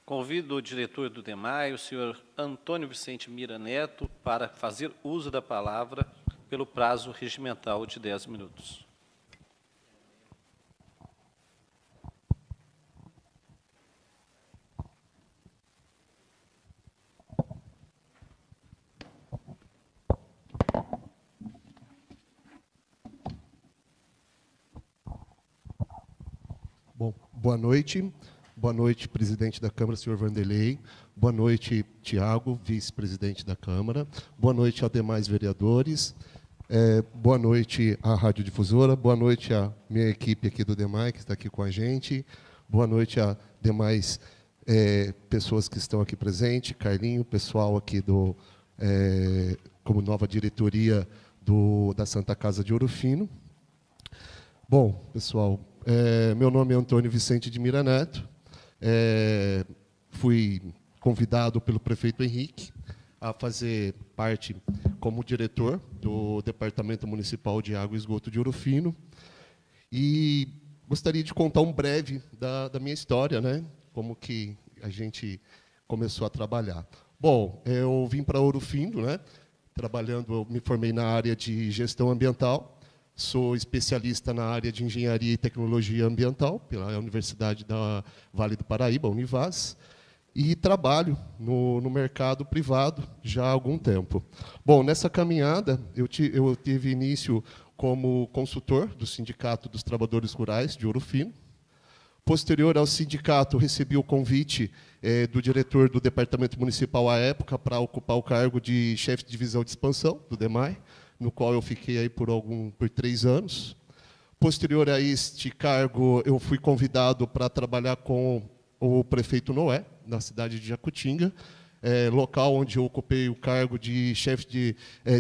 Convido o diretor do DEMAI, o senhor Antônio Vicente Mira Neto, para fazer uso da palavra pelo prazo regimental de 10 minutos. Bom, boa noite. Boa noite, presidente da Câmara, senhor Vanderlei. Boa noite, Tiago, vice-presidente da Câmara. Boa noite aos demais vereadores. Boa noite à radiodifusora. Boa noite à minha equipe aqui do DEMAI, que está aqui com a gente. Boa noite a demais pessoas que estão aqui presentes. Carlinho, pessoal aqui como nova diretoria da Santa Casa de Ouro Fino. Bom, pessoal, meu nome é Antônio Vicente de Mira Neto. Fui convidado pelo prefeito Henrique a fazer parte como diretor do Departamento Municipal de Água e Esgoto de Ouro Fino. E gostaria de contar um breve da minha história, né? Como que a gente começou a trabalhar. Bom, eu vim para Ouro Fino, né? Eu me formei na área de gestão ambiental. Sou especialista na área de engenharia e tecnologia ambiental pela Universidade da Vale do Paraíba, Univas, e trabalho no mercado privado já há algum tempo. Bom, nessa caminhada, eu tive início como consultor do Sindicato dos Trabalhadores Rurais de Ouro Fino. Posterior ao sindicato, recebi o convite do diretor do Departamento Municipal à época para ocupar o cargo de chefe de divisão de expansão do DEMAI, no qual eu fiquei aí por 3 anos. Posterior a este cargo, eu fui convidado para trabalhar com o prefeito Noé, na cidade de Jacutinga, local onde eu ocupei o cargo de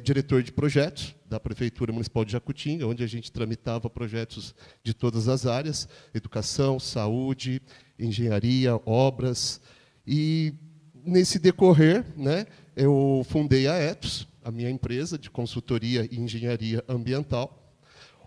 diretor de projetos da Prefeitura Municipal de Jacutinga, onde a gente tramitava projetos de todas as áreas, educação, saúde, engenharia, obras. E, nesse decorrer, né, eu fundei a Etos, a minha empresa de consultoria e engenharia ambiental.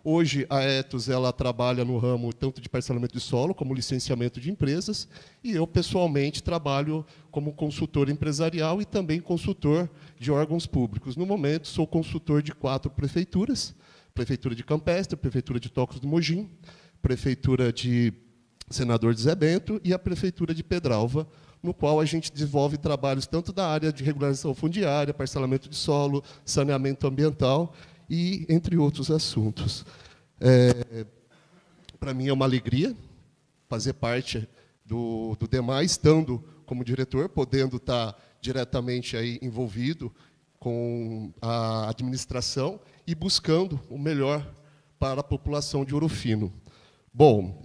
Hoje, a Etos ela trabalha no ramo tanto de parcelamento de solo como licenciamento de empresas, e eu, pessoalmente, trabalho como consultor empresarial e também consultor de órgãos públicos. No momento, sou consultor de 4 prefeituras: Prefeitura de Campestre, Prefeitura de Tocos do Mogim, Prefeitura de Senador Zé Bento e a Prefeitura de Pedralva, no qual a gente desenvolve trabalhos tanto da área de regularização fundiária, parcelamento de solo, saneamento ambiental e entre outros assuntos. Para mim é uma alegria fazer parte do DEMAI, estando como diretor, podendo estar diretamente aí envolvido com a administração e buscando o melhor para a população de Ouro Fino. Bom,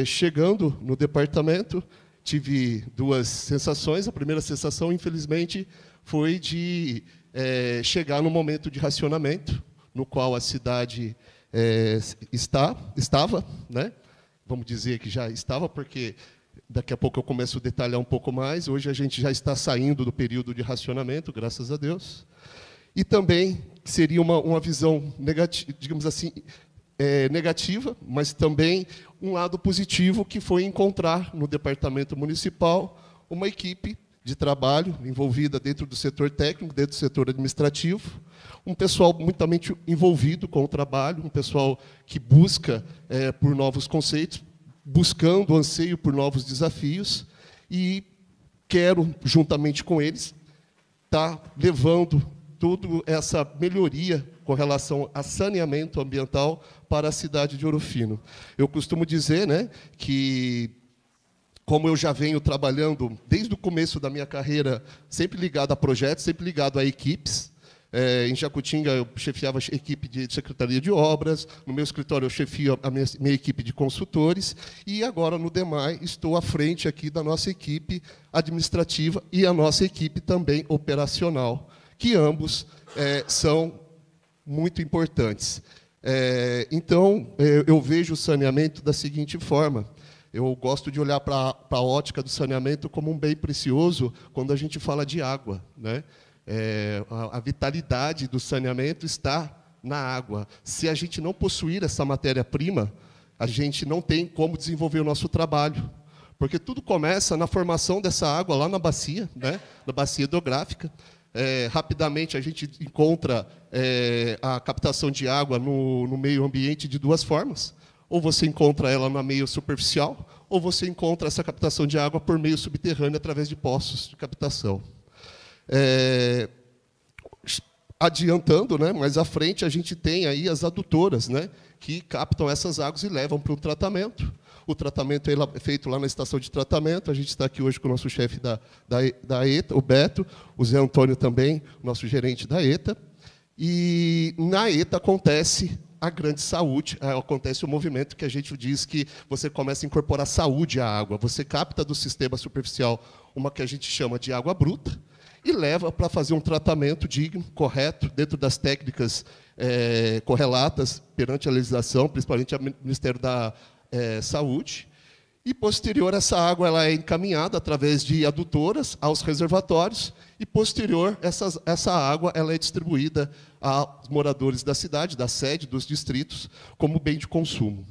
chegando no departamento, tive 2 sensações. A primeira sensação, infelizmente, foi de chegar no momento de racionamento, no qual a cidade estava, né? Vamos dizer que já estava, porque daqui a pouco eu começo a detalhar um pouco mais. Hoje a gente já está saindo do período de racionamento, graças a Deus. E também seria uma visão negativa, digamos assim, negativa, mas também um lado positivo, que foi encontrar no Departamento Municipal uma equipe de trabalho envolvida dentro do setor técnico, dentro do setor administrativo, um pessoal muitamente envolvido com o trabalho, um pessoal que busca por novos conceitos, buscando o anseio por novos desafios, e quero, juntamente com eles, estar levando toda essa melhoria com relação a saneamento ambiental para a cidade de Ouro Fino. Eu costumo dizer, né, que, como eu já venho trabalhando desde o começo da minha carreira, sempre ligado a projetos, sempre ligado a equipes. Em Jacutinga, eu chefiava a equipe de Secretaria de Obras, no meu escritório eu chefio a minha equipe de consultores, e agora, no DEMAI, estou à frente aqui da nossa equipe administrativa e a nossa equipe também operacional, que ambos são muito importantes. Então, eu vejo o saneamento da seguinte forma: eu gosto de olhar para a ótica do saneamento como um bem precioso quando a gente fala de água, né? A vitalidade do saneamento está na água. Se a gente não possuir essa matéria-prima, a gente não tem como desenvolver o nosso trabalho, Porque tudo começa na formação dessa água lá na bacia, né? Na bacia hidrográfica. Rapidamente a gente encontra a captação de água no meio ambiente de duas formas. Ou você encontra ela no meio superficial, ou você encontra essa captação de água por meio subterrâneo através de poços de captação. Adiantando, né, mais à frente, a gente tem aí as adutoras, né, que captam essas águas e levam para o tratamento. O tratamento é feito lá na estação de tratamento. A gente está aqui hoje com o nosso chefe da ETA, o Beto, o Zé Antônio também, nosso gerente da ETA. E na ETA acontece a grande saúde, acontece o movimento que a gente diz que você começa a incorporar saúde à água. Você capta do sistema superficial uma que a gente chama de água bruta e leva para fazer um tratamento digno, correto, dentro das técnicas correlatas perante a legislação, principalmente o Ministério da Saúde. E, posterior, essa água ela é encaminhada através de adutoras aos reservatórios e, posterior, essa água ela é distribuída aos moradores da cidade, da sede, dos distritos, como bem de consumo.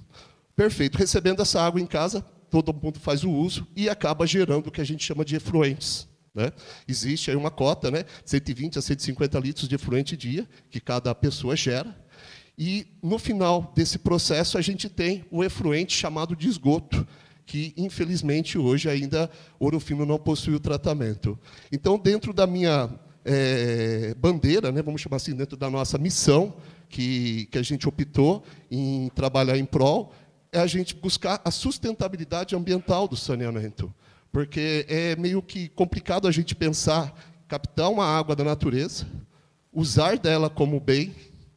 Perfeito. Recebendo essa água em casa, todo mundo faz o uso e acaba gerando o que a gente chama de efluentes, né? Existe aí uma cota, né, 120 a 150 litros de efluente dia, que cada pessoa gera. E, no final desse processo, a gente tem o efluente chamado de esgoto, que, infelizmente, hoje ainda Ouro Fino não possui o tratamento. Então, dentro da minha bandeira, né, vamos chamar assim, dentro da nossa missão, que a gente optou em trabalhar em prol, é a gente buscar a sustentabilidade ambiental do saneamento. Porque é meio que complicado a gente pensar, captar uma água da natureza, usar dela como bem,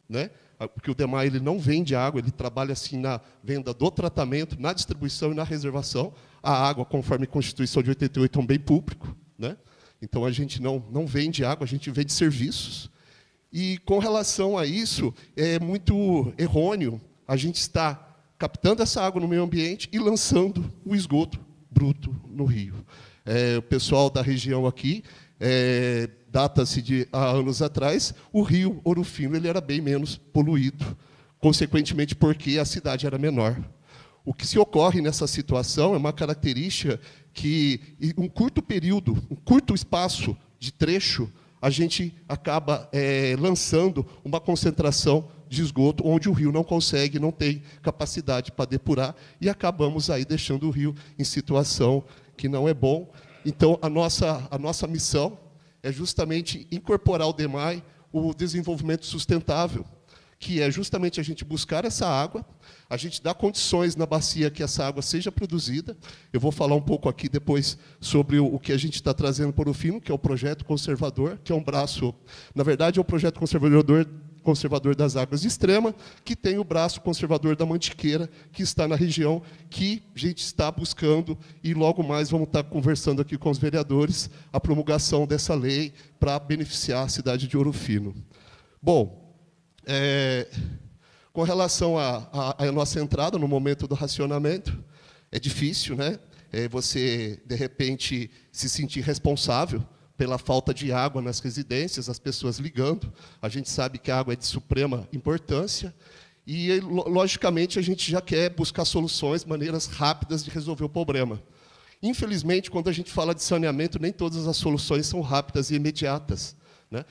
né? Porque o DEMAI ele não vende água, ele trabalha assim na venda do tratamento, na distribuição e na reservação. A água, conforme a Constituição de 88, é um bem público, né? Então, a gente não vende água, a gente vende serviços. E, com relação a isso, é muito errôneo a gente estar captando essa água no meio ambiente e lançando o esgoto bruto no rio. O pessoal da região aqui, data-se de há anos atrás, o rio Ouro Fino ele era bem menos poluído, consequentemente porque a cidade era menor. O que se ocorre nessa situação é uma característica que, em um curto período, um curto espaço de trecho, a gente acaba lançando uma concentração de esgoto, onde o rio não consegue, não tem capacidade para depurar, e acabamos aí deixando o rio em situação que não é bom. Então, a nossa missão é justamente incorporar ao DEMAI o desenvolvimento sustentável, que é justamente a gente buscar essa água, a gente dar condições na bacia que essa água seja produzida. Eu vou falar um pouco aqui depois sobre o que a gente está trazendo para o Fino, que é o projeto conservador, que é um braço, na verdade, é o projeto conservador das águas de Extrema, que tem o braço conservador da Mantiqueira, que está na região, que a gente está buscando, e logo mais vamos estar conversando aqui com os vereadores, a promulgação dessa lei para beneficiar a cidade de Ouro Fino. Bom, com relação à nossa entrada no momento do racionamento, é difícil, né? Você, de repente, se sentir responsável pela falta de água nas residências, as pessoas ligando. A gente sabe que a água é de suprema importância e, logicamente, a gente já quer buscar soluções, maneiras rápidas de resolver o problema. Infelizmente, quando a gente fala de saneamento, nem todas as soluções são rápidas e imediatas, né?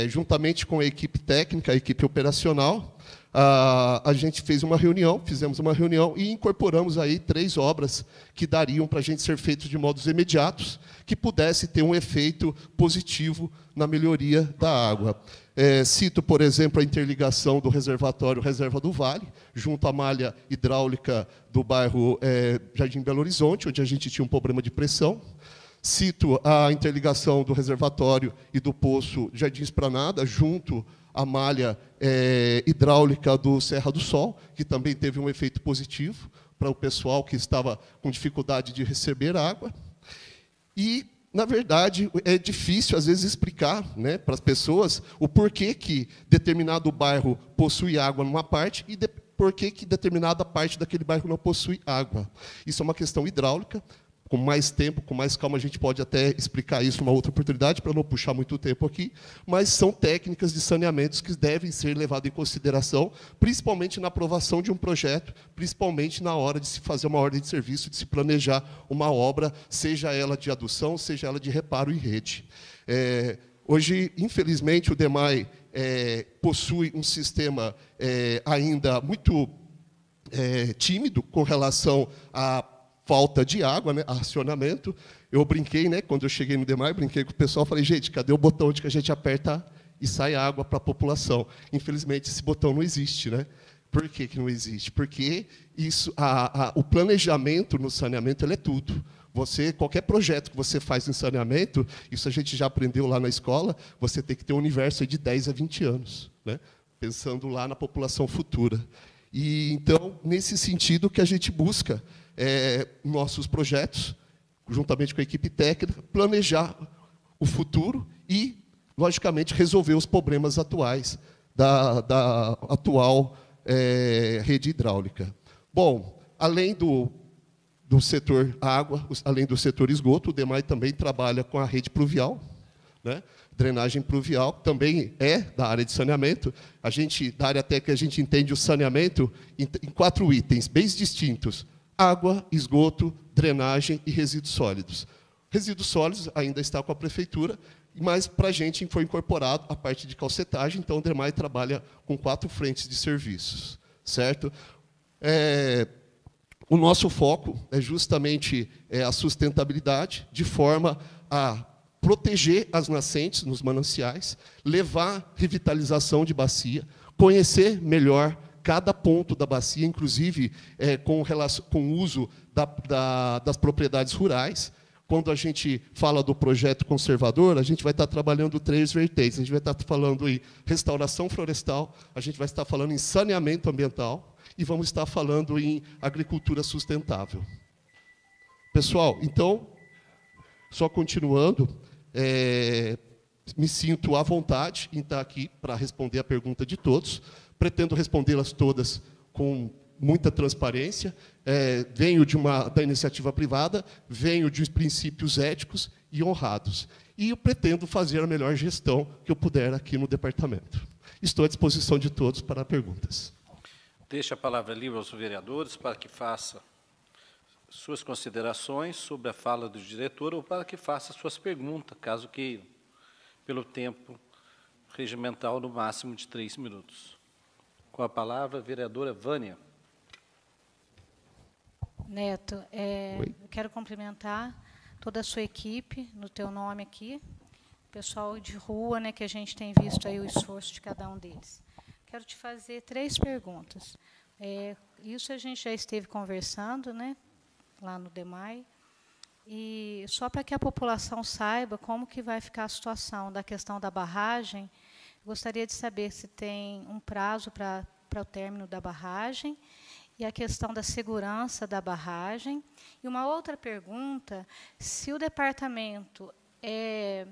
Juntamente com a equipe técnica, a equipe operacional, a gente fizemos uma reunião e incorporamos aí 3 obras que dariam para a gente ser feitas de modos imediatos, que pudesse ter um efeito positivo na melhoria da água. Cito, por exemplo, a interligação do reservatório Reserva do Vale, junto à malha hidráulica do bairro Jardim Belo Horizonte, onde a gente tinha um problema de pressão. Cito a interligação do reservatório e do poço Jardim Esplanada, junto à malha hidráulica do Serra do Sol, que também teve um efeito positivo para o pessoal que estava com dificuldade de receber água. E, na verdade, é difícil, às vezes, explicar, né, para as pessoas o porquê que determinado bairro possui água numa parte e por que determinada parte daquele bairro não possui água. Isso é uma questão hidráulica. com mais tempo, com mais calma, a gente pode até explicar isso numa outra oportunidade, para não puxar muito tempo aqui, mas são técnicas de saneamentos que devem ser levadas em consideração, principalmente na aprovação de um projeto, principalmente na hora de se fazer uma ordem de serviço, de se planejar uma obra, seja ela de adução, seja ela de reparo em rede. Hoje, infelizmente, o DEMAI possui um sistema ainda muito tímido com relação à falta de água, né, a racionamento. Eu brinquei, né, quando eu cheguei no DEMAI, brinquei com o pessoal, falei, gente, cadê o botão onde que a gente aperta e sai água para a população? Infelizmente, esse botão não existe, né? Por que não existe? Porque o planejamento no saneamento ele é tudo. Qualquer projeto que você faz em saneamento, isso a gente já aprendeu lá na escola, você tem que ter um universo de 10 a 20 anos, né? Pensando lá na população futura. E, então, nesse sentido que a gente busca nossos projetos, juntamente com a equipe técnica, planejar o futuro e, logicamente, resolver os problemas atuais da atual rede hidráulica. Bom, além do setor água, além do setor esgoto, o DEMAI também trabalha com a rede pluvial, né? Drenagem pluvial, também é da área de saneamento. Da área técnica, a gente entende o saneamento em 4 itens, bem distintos: água, esgoto, drenagem e resíduos sólidos. Resíduos sólidos ainda está com a prefeitura, mas para a gente foi incorporado a parte de calcetagem, então o DEMAI trabalha com 4 frentes de serviços, certo? O nosso foco é justamente a sustentabilidade, de forma a proteger as nascentes nos mananciais, levar revitalização de bacia, conhecer melhor cada ponto da bacia, inclusive com o uso das propriedades rurais. Quando a gente fala do projeto conservador, a gente vai estar trabalhando 3 vertentes. A gente vai estar falando em restauração florestal, a gente vai estar falando em saneamento ambiental e vamos estar falando em agricultura sustentável. Pessoal, então, só continuando, me sinto à vontade em estar aqui para responder a pergunta de todos. Pretendo respondê-las todas com muita transparência. Venho da iniciativa privada, venho de princípios éticos e honrados. E eu pretendo fazer a melhor gestão que eu puder aqui no departamento. Estou à disposição de todos para perguntas. Deixo a palavra livre aos vereadores para que faça suas considerações sobre a fala do diretor ou para que faça suas perguntas, caso queira, pelo tempo regimental, no máximo de 3 minutos. Com a palavra, a vereadora Vânia. Neto, eu quero cumprimentar toda a sua equipe, no teu nome aqui, pessoal de rua, né, que a gente tem visto aí o esforço de cada um deles. Quero te fazer 3 perguntas. Isso a gente já esteve conversando, né, lá no DEMAI, e só para que a população saiba como que vai ficar a situação da questão da barragem, gostaria de saber se tem um prazo para o término da barragem e a questão da segurança da barragem. E uma outra pergunta, se o departamento é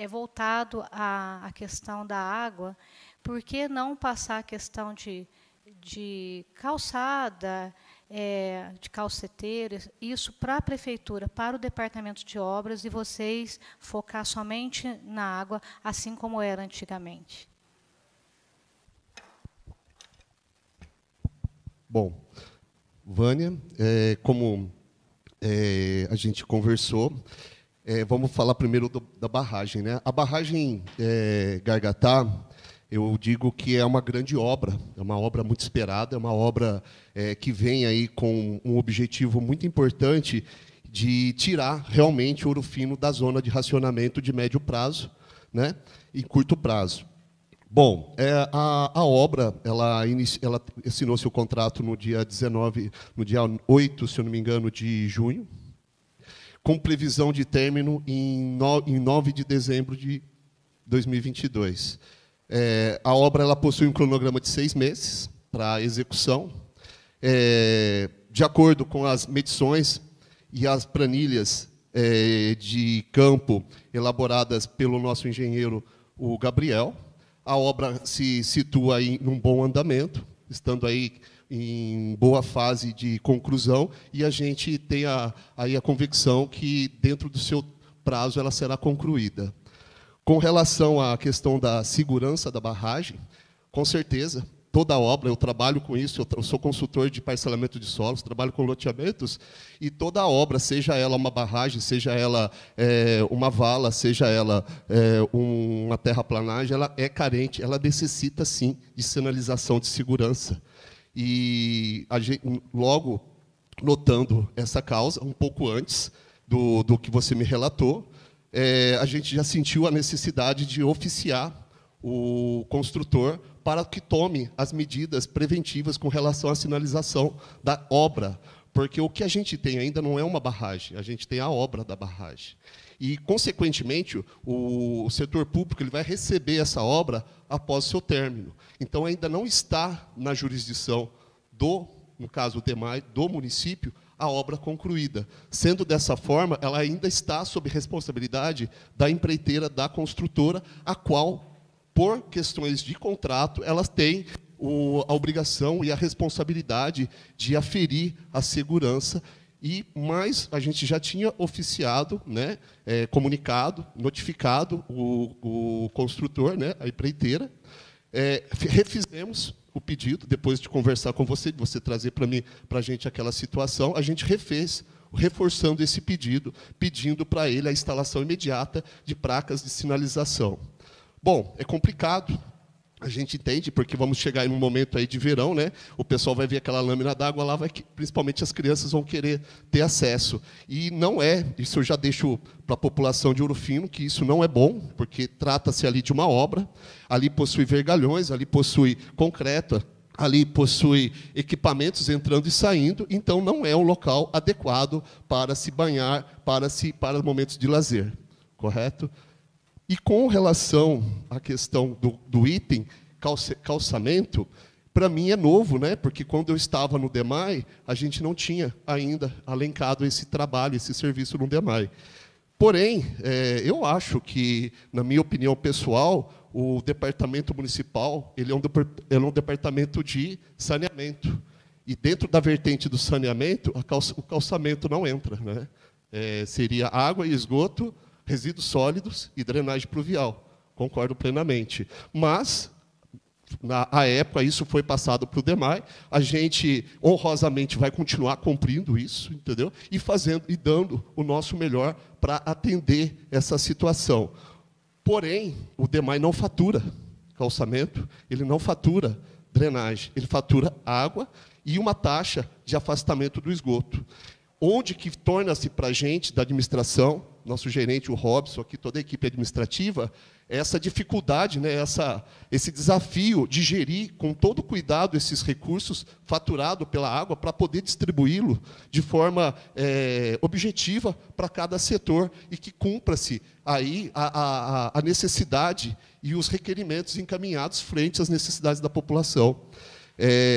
voltado à questão da água, por que não passar a questão de calçada, de calceteiros, isso para a prefeitura, para o departamento de obras, e vocês focar somente na água, assim como era antigamente? Bom, Vânia, como a gente conversou, vamos falar primeiro da barragem, né? A barragem Gargatá, eu digo que é uma grande obra, é uma obra muito esperada, é uma obra que vem aí com um objetivo muito importante de tirar realmente Ouro Fino da zona de racionamento de médio prazo, né, e curto prazo. Bom, a obra, ela assinou seu contrato no dia 8, se eu não me engano, de junho, com previsão de término em 9 de dezembro de 2022. A obra ela possui um cronograma de 6 meses para execução. De acordo com as medições e as planilhas de campo elaboradas pelo nosso engenheiro, o Gabriel, a obra se situa aí num bom andamento, estando aí em boa fase de conclusão e a gente tem aí a convicção que, dentro do seu prazo, ela será concluída. Com relação à questão da segurança da barragem, com certeza, toda obra, eu trabalho com isso, eu sou consultor de parcelamento de solos, trabalho com loteamentos, e toda obra, seja ela uma barragem, seja ela uma vala, seja ela uma terraplanagem, ela é carente, ela necessita, sim, de sinalização de segurança. E a gente, logo notando essa causa, um pouco antes do que você me relatou, a gente já sentiu a necessidade de oficiar o construtor para que tome as medidas preventivas com relação à sinalização da obra, porque o que a gente tem ainda não é uma barragem, a gente tem a obra da barragem. E, consequentemente, o setor público ele vai receber essa obra após o seu término. Então, ainda não está na jurisdição no caso do DEMAI, do município, a obra concluída. Sendo dessa forma, ela ainda está sob responsabilidade da empreiteira, da construtora, a qual, por questões de contrato, elas têm a obrigação e a responsabilidade de aferir a segurança. Mas a gente já tinha oficiado, né, comunicado, notificado o construtor, né, a empreiteira. Refizemos o pedido, depois de conversar com você, de você trazer para a gente aquela situação, a gente refez, reforçando esse pedido, pedindo para ele a instalação imediata de placas de sinalização. Bom, é complicado, a gente entende, porque vamos chegar em um momento aí de verão, né? O pessoal vai ver aquela lâmina d'água lá, principalmente as crianças vão querer ter acesso. E não isso eu já deixo para a população de Ouro Fino, que isso não é bom, porque trata-se ali de uma obra, ali possui vergalhões, ali possui concreto, ali possui equipamentos entrando e saindo, então não é um local adequado para se banhar, para momentos de lazer, correto? E com relação à questão do item calçamento, para mim é novo, né? Porque quando eu estava no DEMAI, a gente não tinha ainda alencado esse trabalho, esse serviço no DEMAI. Porém, eu acho que, na minha opinião pessoal, o departamento municipal ele é um departamento de saneamento. E dentro da vertente do saneamento, o calçamento não entra, né? Seria água e esgoto, resíduos sólidos e drenagem pluvial. Concordo plenamente. Mas, na época, isso foi passado para o DEMAI, a gente, honrosamente, vai continuar cumprindo isso, entendeu? E fazendo e dando o nosso melhor para atender essa situação. Porém, o DEMAI não fatura calçamento, ele não fatura drenagem, ele fatura água e uma taxa de afastamento do esgoto. Onde que torna-se para a gente, da administração, nosso gerente, o Robson, aqui, toda a equipe administrativa, essa dificuldade, né, esse desafio de gerir com todo cuidado esses recursos faturados pela água para poder distribuí-lo de forma objetiva para cada setor e que cumpra-se aí a necessidade e os requerimentos encaminhados frente às necessidades da população.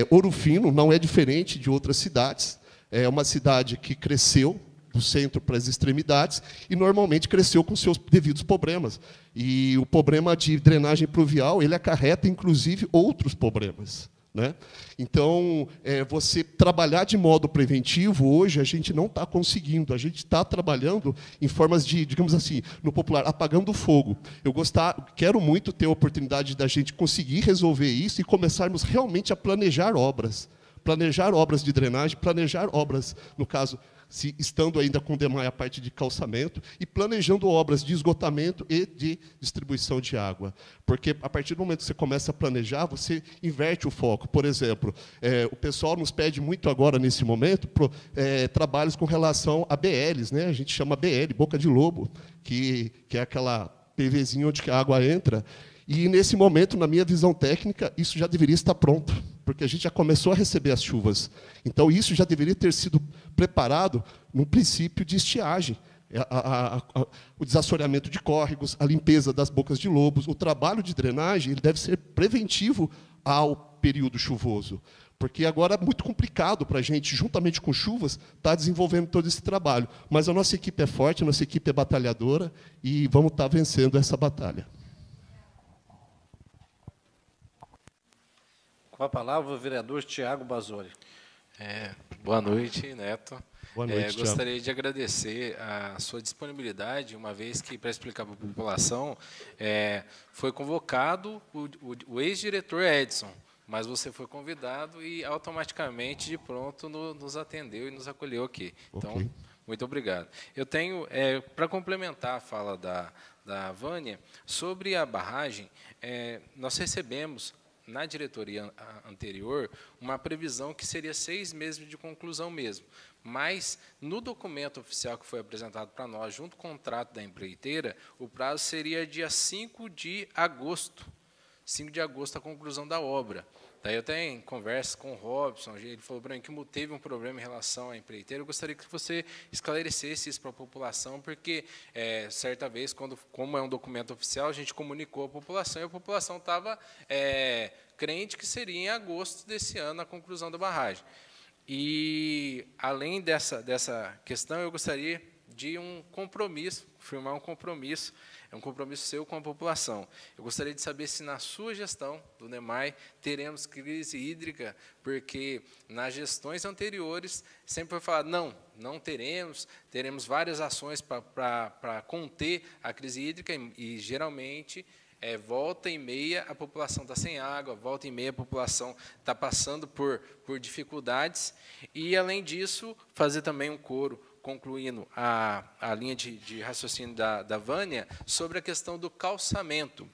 Ouro Fino não é diferente de outras cidades, é uma cidade que cresceu do centro para as extremidades e normalmente cresceu com seus devidos problemas. E o problema de drenagem pluvial, ele acarreta, inclusive, outros problemas, né? Então, você trabalhar de modo preventivo, hoje, a gente não está conseguindo. A gente está trabalhando em formas de, digamos assim, no popular, apagando o fogo. Quero muito ter a oportunidade da gente conseguir resolver isso e começarmos realmente a planejar obras de drenagem, planejar obras, no caso, estando ainda com o DEMAI a parte de calçamento, e planejando obras de esgotamento e de distribuição de água. Porque, a partir do momento que você começa a planejar, você inverte o foco. Por exemplo, o pessoal nos pede muito agora, nesse momento, trabalhos com relação a BLs, né? A gente chama BL, boca de lobo, que é aquela PVzinha onde a água entra. E, nesse momento, na minha visão técnica, isso já deveria estar pronto, porque a gente já começou a receber as chuvas. Então, isso já deveria ter sido preparado no princípio de estiagem. O desassoreamento de córregos, a limpeza das bocas de lobos, o trabalho de drenagem ele deve ser preventivo ao período chuvoso. Porque agora é muito complicado para a gente, juntamente com chuvas, estar desenvolvendo todo esse trabalho. Mas a nossa equipe é forte, a nossa equipe é batalhadora, e vamos estar vencendo essa batalha. Com a palavra, o vereador Tiago Bazoli. Boa noite, Neto. Boa noite, gostaria de agradecer a sua disponibilidade, uma vez que, para explicar para a população, foi convocado o ex-diretor Edson, mas você foi convidado e automaticamente, de pronto, nos atendeu e nos acolheu aqui. Então, okay. Muito obrigado. Eu tenho, para complementar a fala da Vânia, sobre a barragem, nós recebemos, na diretoria anterior, uma previsão que seria 6 meses de conclusão mesmo. Mas, no documento oficial que foi apresentado para nós, junto com o contrato da empreiteira, o prazo seria dia 5 de agosto. 5 de agosto, a conclusão da obra. Daí eu até em conversa com o Robson, ele falou para mim que teve um problema em relação à empreiteira. Eu gostaria que você esclarecesse isso para a população, porque, certa vez, como é um documento oficial, a gente comunicou à população, e a população estava crente que seria em agosto desse ano a conclusão da barragem. E, além dessa questão, eu gostaria de firmar um compromisso seu com a população. Eu gostaria de saber se, na sua gestão do DEMAI, teremos crise hídrica, porque, nas gestões anteriores, sempre foi falado, não teremos várias ações para conter a crise hídrica, e geralmente, volta e meia, a população está sem água, volta e meia, a população está passando por dificuldades, e, além disso, fazer também um coro, concluindo a linha de raciocínio da Vânia, sobre a questão do calçamento,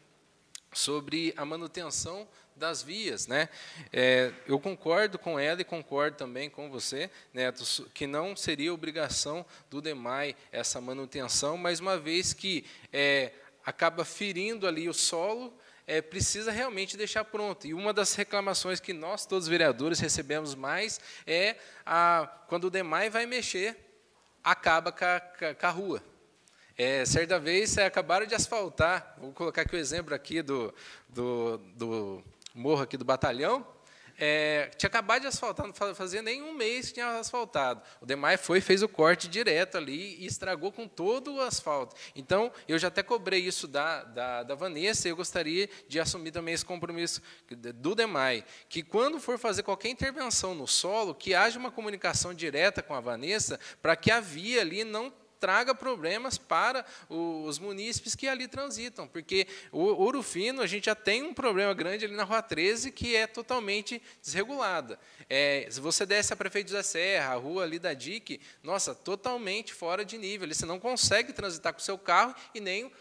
sobre a manutenção das vias, né? Eu concordo com ela e concordo também com você, Neto, que não seria obrigação do DEMAI essa manutenção, mas uma vez que acaba ferindo ali o solo, precisa realmente deixar pronto. E uma das reclamações que nós, todos os vereadores, recebemos mais quando o DEMAI vai mexer, acaba com a rua. Certa vez, acabaram de asfaltar, vou colocar aqui o exemplo aqui do morro aqui do Batalhão, tinha acabado de asfaltar, não fazia nem um mês que tinha asfaltado. O DEMAI fez o corte direto ali e estragou com todo o asfalto. Então, eu já até cobrei isso da Vanessa, e eu gostaria de assumir também esse compromisso do DEMAI, que, quando for fazer qualquer intervenção no solo, que haja uma comunicação direta com a Vanessa, para que a via ali não traga problemas para os munícipes que ali transitam, porque o Ouro Fino, a gente já tem um problema grande ali na Rua 13, que é totalmente desregulada. Se você desce a Prefeito José Serra, a rua ali da DIC, nossa, totalmente fora de nível. Ali você não consegue transitar com o seu carro, e nem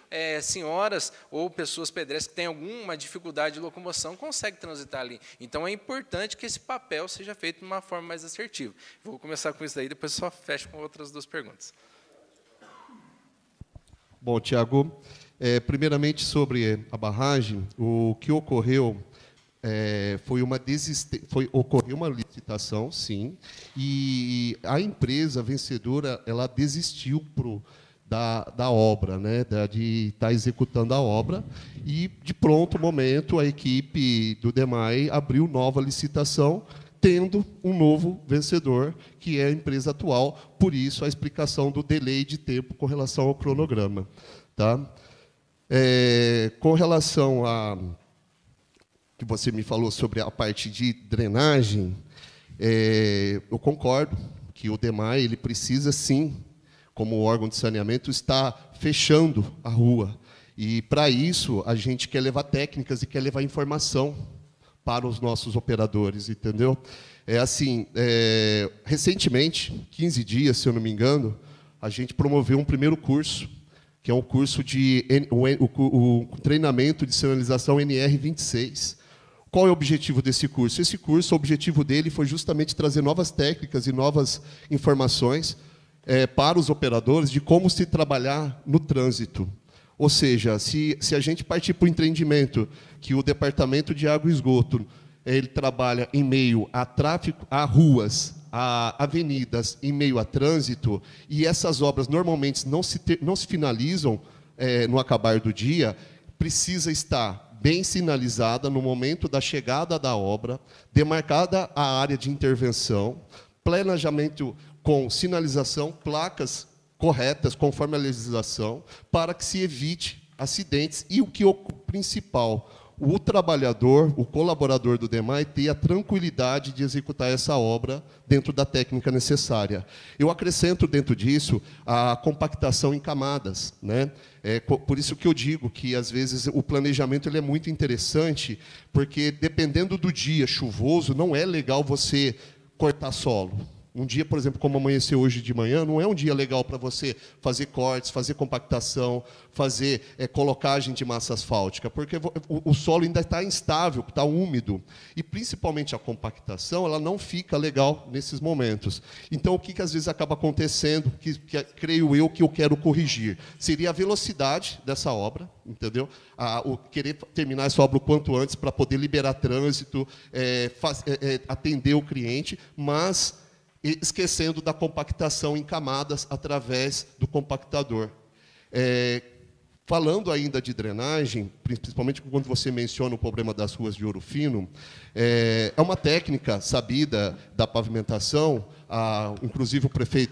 senhoras ou pessoas pedestres que têm alguma dificuldade de locomoção conseguem transitar ali. Então, é importante que esse papel seja feito de uma forma mais assertiva. Vou começar com isso daí, depois só fecho com outras 2 perguntas. Bom, Tiago, primeiramente sobre a barragem, o que ocorreu ocorreu uma licitação, sim, e a empresa vencedora ela desistiu da obra, né, de estar executando a obra, e, de pronto momento, a equipe do DEMAI abriu nova licitação, tendo um novo vencedor, que é a empresa atual, por isso a explicação do delay de tempo com relação ao cronograma. Tá? Com relação a que você me falou sobre a parte de drenagem, eu concordo que o DEMAI ele precisa, sim, como órgão de saneamento, estar fechando a rua. E, para isso, a gente quer levar técnicas e quer levar informação para os nossos operadores, entendeu? Recentemente, 15 dias, se eu não me engano, a gente promoveu um primeiro curso, que é um curso o treinamento de sinalização NR26. Qual é o objetivo desse curso? Esse curso, o objetivo dele foi justamente trazer novas técnicas e novas informações para os operadores de como se trabalhar no trânsito. Ou seja, se a gente partir para o entendimento que o Departamento de Água e Esgoto ele trabalha em meio a tráfego, a ruas, a avenidas, em meio a trânsito, e essas obras normalmente não se finalizam no acabar do dia, precisa estar bem sinalizada no momento da chegada da obra, demarcada a área de intervenção, planejamento com sinalização, placas corretas, conforme a legislação, para que se evite acidentes. E o principal, o trabalhador, o colaborador do DEMAI, ter a tranquilidade de executar essa obra dentro da técnica necessária. Eu acrescento dentro disso a compactação em camadas, né? Por isso que eu digo que, às vezes, o planejamento ele é muito interessante, porque, dependendo do dia chuvoso, não é legal você cortar solo. Um dia, por exemplo, como amanheceu hoje de manhã, não é um dia legal para você fazer cortes, fazer compactação, fazer colocagem de massa asfáltica, porque o solo ainda está instável, está úmido. E, principalmente, a compactação ela não fica legal nesses momentos. Então, o que às vezes acaba acontecendo, que creio eu que eu quero corrigir, seria a velocidade dessa obra, entendeu? O querer terminar essa obra o quanto antes para poder liberar trânsito, atender o cliente, mas esquecendo da compactação em camadas através do compactador. Falando ainda de drenagem, principalmente quando você menciona o problema das ruas de Ouro Fino, é uma técnica sabida da pavimentação, inclusive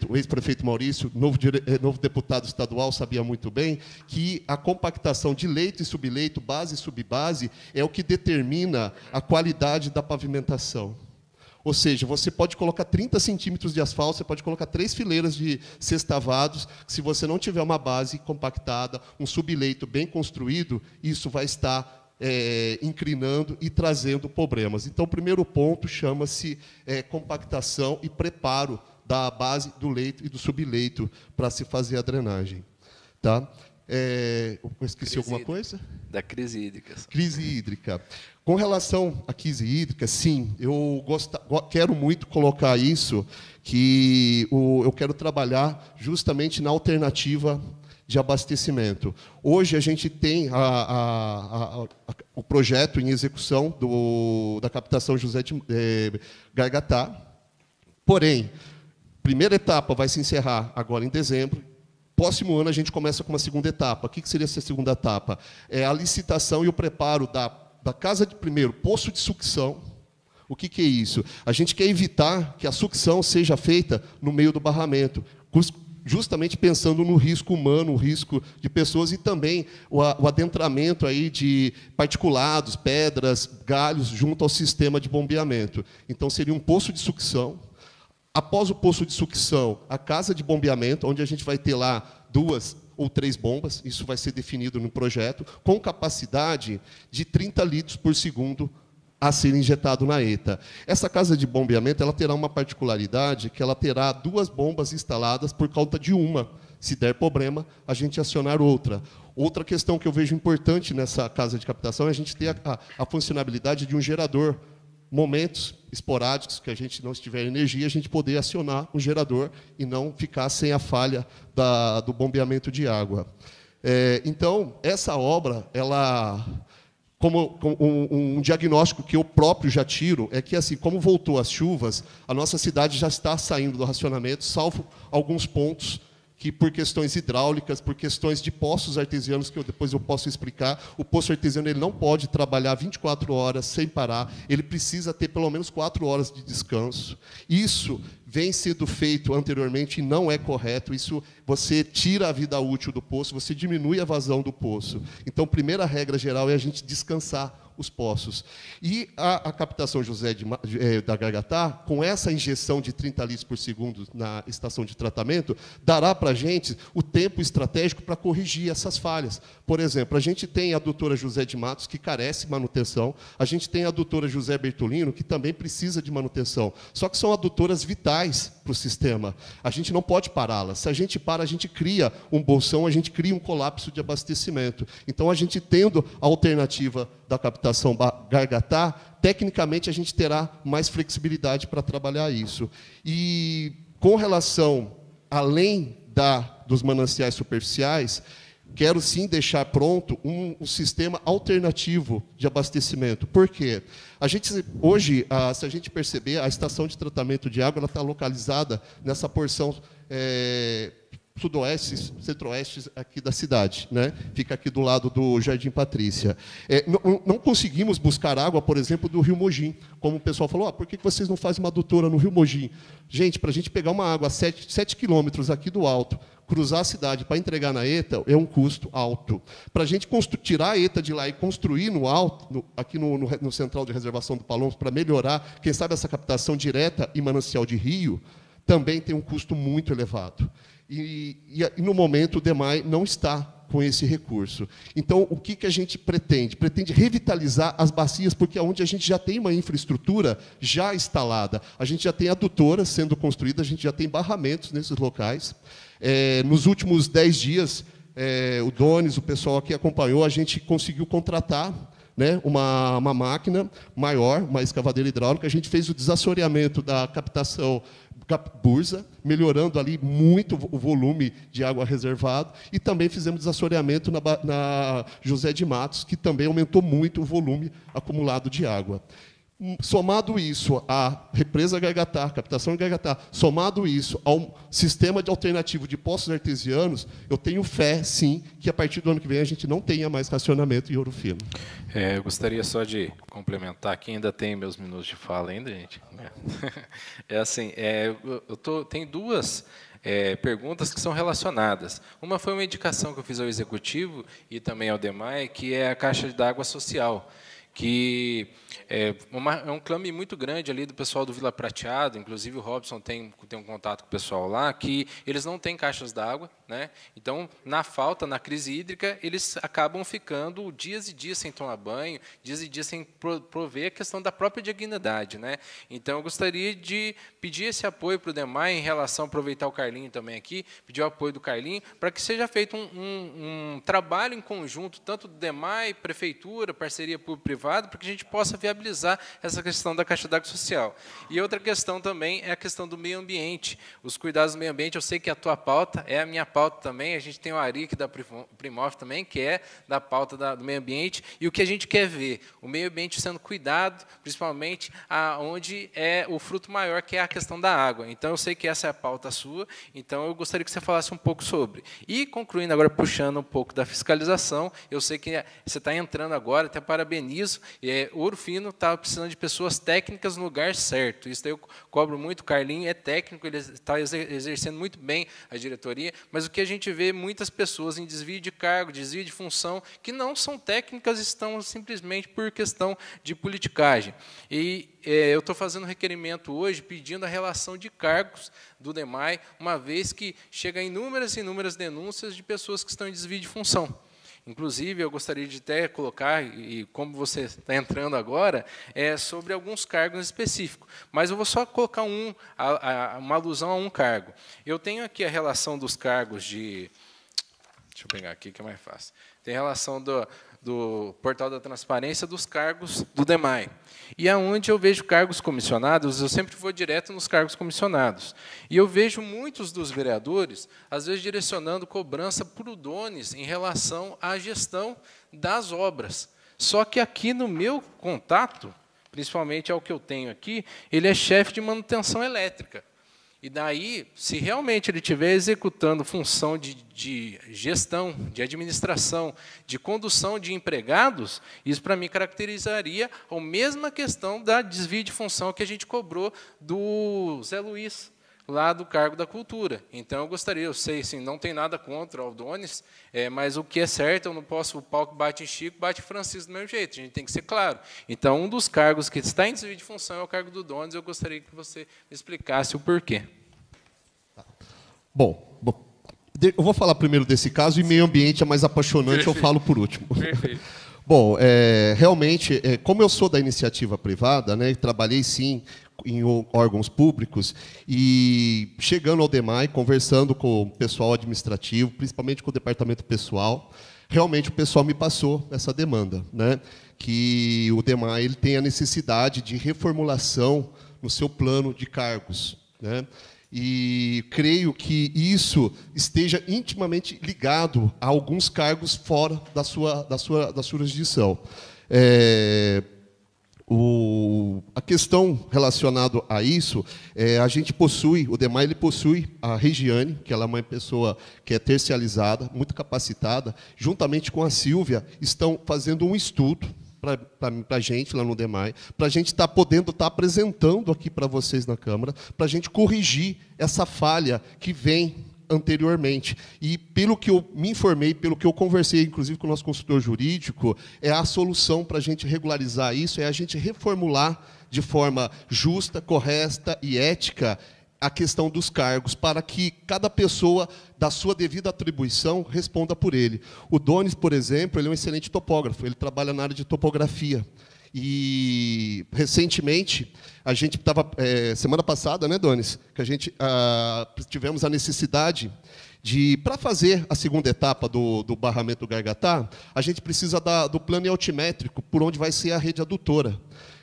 o ex-prefeito Maurício, novo deputado estadual, sabia muito bem, que a compactação de leito e subleito, base e subbase, é o que determina a qualidade da pavimentação. Ou seja, você pode colocar 30 centímetros de asfalto, você pode colocar 3 fileiras de sextavados, se você não tiver uma base compactada, um subleito bem construído, isso vai estar inclinando e trazendo problemas. Então, o primeiro ponto chama-se compactação e preparo da base do leito e do subleito para se fazer a drenagem. Tá? Eu esqueci alguma coisa? Da crise hídrica. Crise hídrica. Com relação à crise hídrica, sim, eu quero muito colocar isso, que eu quero trabalhar justamente na alternativa de abastecimento. Hoje, a gente tem o projeto em execução da captação José de Gargatá, porém, primeira etapa vai se encerrar agora em dezembro. Próximo ano, a gente começa com uma segunda etapa. O que seria essa segunda etapa? É a licitação e o preparo da casa de primeiro, poço de sucção. O que é isso? A gente quer evitar que a sucção seja feita no meio do barramento, justamente pensando no risco humano, o risco de pessoas e também o adentramento aí de particulados, pedras, galhos, junto ao sistema de bombeamento. Então, seria um poço de sucção. Após o poço de sucção, a casa de bombeamento, onde a gente vai ter lá 2 ou 3 bombas, isso vai ser definido no projeto, com capacidade de 30 litros por segundo a ser injetado na ETA. Essa casa de bombeamento ela terá uma particularidade, que ela terá 2 bombas instaladas por conta de uma. Se der problema, a gente acionar outra. Outra questão que eu vejo importante nessa casa de captação é a gente ter a funcionalidade de um gerador. Momentos esporádicos que a gente não estiver energia, a gente poder acionar um gerador e não ficar sem a falha do bombeamento de água. Então, essa obra, como um diagnóstico que eu próprio já tiro, é que, assim, como voltou as chuvas, a nossa cidade já está saindo do racionamento, salvo alguns pontos que, por questões hidráulicas, por questões de poços artesianos, que depois eu posso explicar, o poço artesiano ele não pode trabalhar 24 horas sem parar, ele precisa ter pelo menos 4 horas de descanso. Isso vem sendo feito anteriormente e não é correto. Isso você tira a vida útil do poço, você diminui a vazão do poço. Então, primeira regra geral é a gente descansar os poços. E a captação José da Gargatá, com essa injeção de 30 litros por segundo na estação de tratamento, dará para a gente o tempo estratégico para corrigir essas falhas. Por exemplo, a gente tem a adutora José de Matos, que carece de manutenção, a gente tem a adutora José Bertolino, que também precisa de manutenção. Só que são adutoras vitais para o sistema. A gente não pode pará-las. Se a gente para, a gente cria um bolsão, a gente cria um colapso de abastecimento. Então, a gente tendo a alternativa da captação Gargatá, tecnicamente a gente terá mais flexibilidade para trabalhar isso. E com relação, além dos mananciais superficiais, quero sim deixar pronto um sistema alternativo de abastecimento. Por quê? Hoje, se a gente perceber, a estação de tratamento de água está localizada nessa porção sudoeste, centro-oeste aqui da cidade, né? Fica aqui do lado do Jardim Patrícia. Não conseguimos buscar água, por exemplo, do Rio Mogi, como o pessoal falou, por que vocês não fazem uma adutora no Rio Mogi? Gente, para a gente pegar uma água a 7 quilômetros aqui do alto, cruzar a cidade para entregar na ETA, é um custo alto. Para a gente tirar a ETA de lá e construir no alto, aqui no Central de Reservação do Palombo, para melhorar, quem sabe, essa captação direta e manancial de rio, também tem um custo muito elevado. E no momento, o DEMAI não está com esse recurso. Então, o que a gente pretende? Pretende revitalizar as bacias, porque é onde a gente já tem uma infraestrutura já instalada. A gente já tem adutoras sendo construídas, a gente já tem barramentos nesses locais. Nos últimos 10 dias, o Donis, o pessoal aqui acompanhou, a gente conseguiu contratar, né, uma máquina maior, uma escavadeira hidráulica. A gente fez o desassoreamento da captação Bursa, melhorando ali muito o volume de água reservado, e também fizemos desassoreamento na José de Matos, que também aumentou muito o volume acumulado de água. Somado isso à represa Gargatá, captação de Gargatá, somado isso ao sistema de alternativo de poços artesianos, eu tenho fé, sim, que a partir do ano que vem a gente não tenha mais racionamento em Ouro Fino. Eu gostaria só de complementar, que ainda tem meus minutos de fala ainda, gente. Tem duas perguntas que são relacionadas. Uma foi uma indicação que eu fiz ao Executivo e também ao DEMAI, que é a Caixa d'Água Social, que é um clame muito grande ali do pessoal do Vila Prateado, inclusive o Robson tem um contato com o pessoal lá, que eles não têm caixas d'água, né? Então, na falta, na crise hídrica, eles acabam ficando dias e dias sem tomar banho, dias e dias sem prover a questão da própria dignidade, né? Então, eu gostaria de pedir esse apoio para o DEMAI em relação a aproveitar o Carlinho também aqui, pedir o apoio do Carlinho, para que seja feito um trabalho em conjunto, tanto do DEMAI, Prefeitura, parceria público-privada, para que a gente possa viabilizar essa questão da Caixa d'Água Social. E outra questão também é a questão do meio ambiente. Os cuidados do meio ambiente, eu sei que a tua pauta é a minha pauta também, a gente tem o Ari aqui da Primov também, que é da pauta do meio ambiente, e o que a gente quer ver, o meio ambiente sendo cuidado, principalmente onde é o fruto maior, que é a questão da água. Então, eu sei que essa é a pauta sua, então eu gostaria que você falasse um pouco sobre. E, concluindo agora, puxando um pouco da fiscalização, eu sei que você está entrando agora, até parabenizo, Ouro Fino está precisando de pessoas técnicas no lugar certo. Isso daí eu cobro muito, o Carlinho é técnico, ele está exercendo muito bem a diretoria, mas o que a gente vê, muitas pessoas em desvio de cargo, desvio de função, que não são técnicas, estão simplesmente por questão de politicagem. E eu estou fazendo um requerimento hoje, pedindo a relação de cargos do DEMAI, uma vez que chega inúmeras e inúmeras denúncias de pessoas que estão em desvio de função. Inclusive, eu gostaria de até colocar, e como você está entrando agora, sobre alguns cargos específicos. Mas eu vou só colocar uma alusão a um cargo. Eu tenho aqui a relação dos cargos de... Deixa eu pegar aqui, que é mais fácil. Tem a relação do Portal da Transparência dos cargos do DEMAI. E aonde eu vejo cargos comissionados, eu sempre vou direto nos cargos comissionados. E eu vejo muitos dos vereadores, às vezes, direcionando cobrança para o Donis em relação à gestão das obras. Só que aqui no meu contato, principalmente ao que eu tenho aqui, ele é chefe de manutenção elétrica. E daí, se realmente ele estiver executando função de gestão, de administração, de condução de empregados, isso, para mim, caracterizaria a mesma questão da desvio de função que a gente cobrou do Zé Luiz, lá do cargo da cultura. Então, eu sei, assim, não tem nada contra o Donis, mas o que é certo, eu não posso, o pau que bate em Chico, bate em Francisco do mesmo jeito, a gente tem que ser claro. Então, um dos cargos que está em desvio de função é o cargo do Donis, eu gostaria que você me explicasse o porquê. Bom, eu vou falar primeiro desse caso, e meio ambiente é mais apaixonante, perfeito. Eu falo por último. Perfeito. Bom, realmente, como eu sou da iniciativa privada, né, trabalhei, sim, em órgãos públicos, e chegando ao DEMAI, conversando com o pessoal administrativo, principalmente com o departamento pessoal, realmente o pessoal me passou essa demanda, né, que o DEMAI ele tem a necessidade de reformulação no seu plano de cargos, né, e creio que isso esteja intimamente ligado a alguns cargos fora da sua jurisdição. A questão relacionada a isso, a gente possui, o DEMAI ele possui a Regiane, que ela é uma pessoa que é terciarizada, muito capacitada, juntamente com a Silvia, estão fazendo um estudo para a gente lá no DEMAI, para a gente estar podendo estar apresentando aqui para vocês na Câmara, para a gente corrigir essa falha que vem anteriormente. E, pelo que eu me informei, pelo que eu conversei, inclusive, com o nosso consultor jurídico, a solução para a gente regularizar isso é a gente reformular de forma justa, correta e ética a questão dos cargos, para que cada pessoa, da sua devida atribuição, responda por ele. O Donis, por exemplo, ele é um excelente topógrafo, ele trabalha na área de topografia. E, recentemente, a gente estava, semana passada, né, Donis, que a gente tivemos a necessidade de, para fazer a segunda etapa do barramento do Gargatá, a gente precisa do plano altimétrico, por onde vai ser a rede adutora.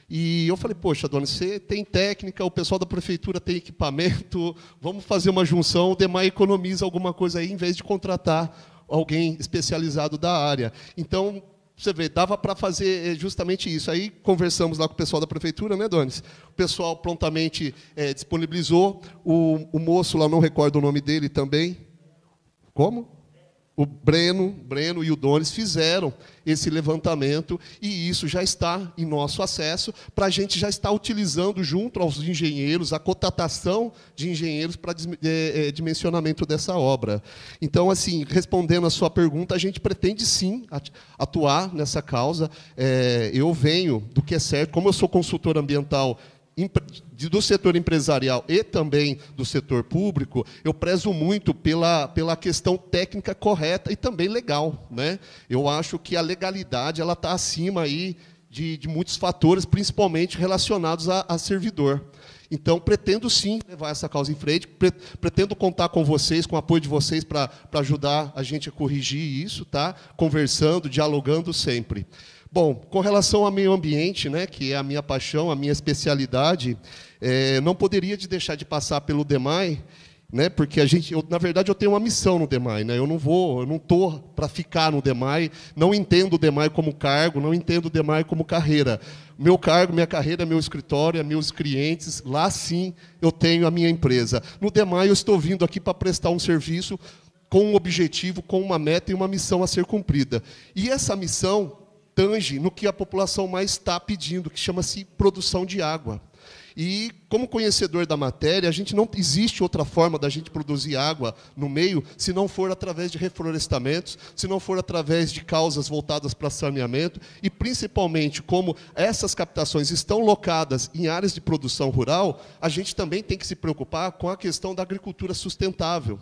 E eu falei, poxa, Donis, você tem técnica, o pessoal da prefeitura tem equipamento, vamos fazer uma junção, o DEMAI economiza alguma coisa aí, em vez de contratar alguém especializado da área. Então, você vê, dava para fazer justamente isso. Aí conversamos lá com o pessoal da prefeitura, né, Donis? O pessoal prontamente disponibilizou. O moço lá, não recordo o nome dele também. Como? O Breno e o Donis fizeram esse levantamento, e isso já está em nosso acesso, para a gente já estar utilizando, junto aos engenheiros, a cotação de engenheiros para dimensionamento dessa obra. Então, assim, respondendo a sua pergunta, a gente pretende, sim, atuar nessa causa. Eu venho do que é certo, como eu sou consultor ambiental do setor empresarial e também do setor público, eu prezo muito pela questão técnica correta e também legal, né? Eu acho que a legalidade ela está acima aí de muitos fatores, principalmente relacionados a servidor. Então, pretendo, sim, levar essa causa em frente, pretendo contar com vocês, com o apoio de vocês, para ajudar a gente a corrigir isso, tá? Conversando, dialogando sempre. Bom, com relação ao meio ambiente, né, que é a minha paixão, a minha especialidade, não poderia deixar de passar pelo DEMAI, né, porque na verdade, eu tenho uma missão no DEMAI, né, eu não estou para ficar no DEMAI, não entendo o DEMAI como cargo, não entendo o DEMAI como carreira. Meu cargo, minha carreira, meu escritório, meus clientes, lá sim eu tenho a minha empresa. No DEMAI eu estou vindo aqui para prestar um serviço com um objetivo, com uma meta e uma missão a ser cumprida. E essa missão tange no que a população mais está pedindo, que chama-se produção de água. E, como conhecedor da matéria, não existe outra forma da gente produzir água no meio, se não for através de reflorestamentos, se não for através de causas voltadas para saneamento, e, principalmente, como essas captações estão locadas em áreas de produção rural, a gente também tem que se preocupar com a questão da agricultura sustentável.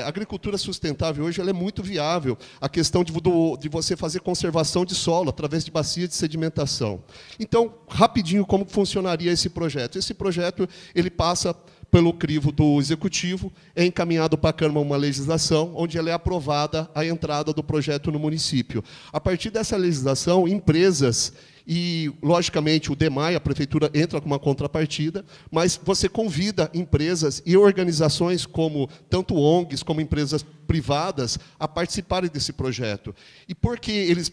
A agricultura sustentável hoje ela é muito viável. A questão de você fazer conservação de solo através de bacia de sedimentação. Então, rapidinho, como funcionaria esse projeto? Esse projeto ele passa pelo crivo do Executivo, é encaminhado para a Câmara uma legislação, onde ela é aprovada a entrada do projeto no município. A partir dessa legislação, empresas e, logicamente, o DEMAI, a Prefeitura, entra com uma contrapartida, mas você convida empresas e organizações, como tanto ONGs como empresas privadas, a participarem desse projeto. E por que eles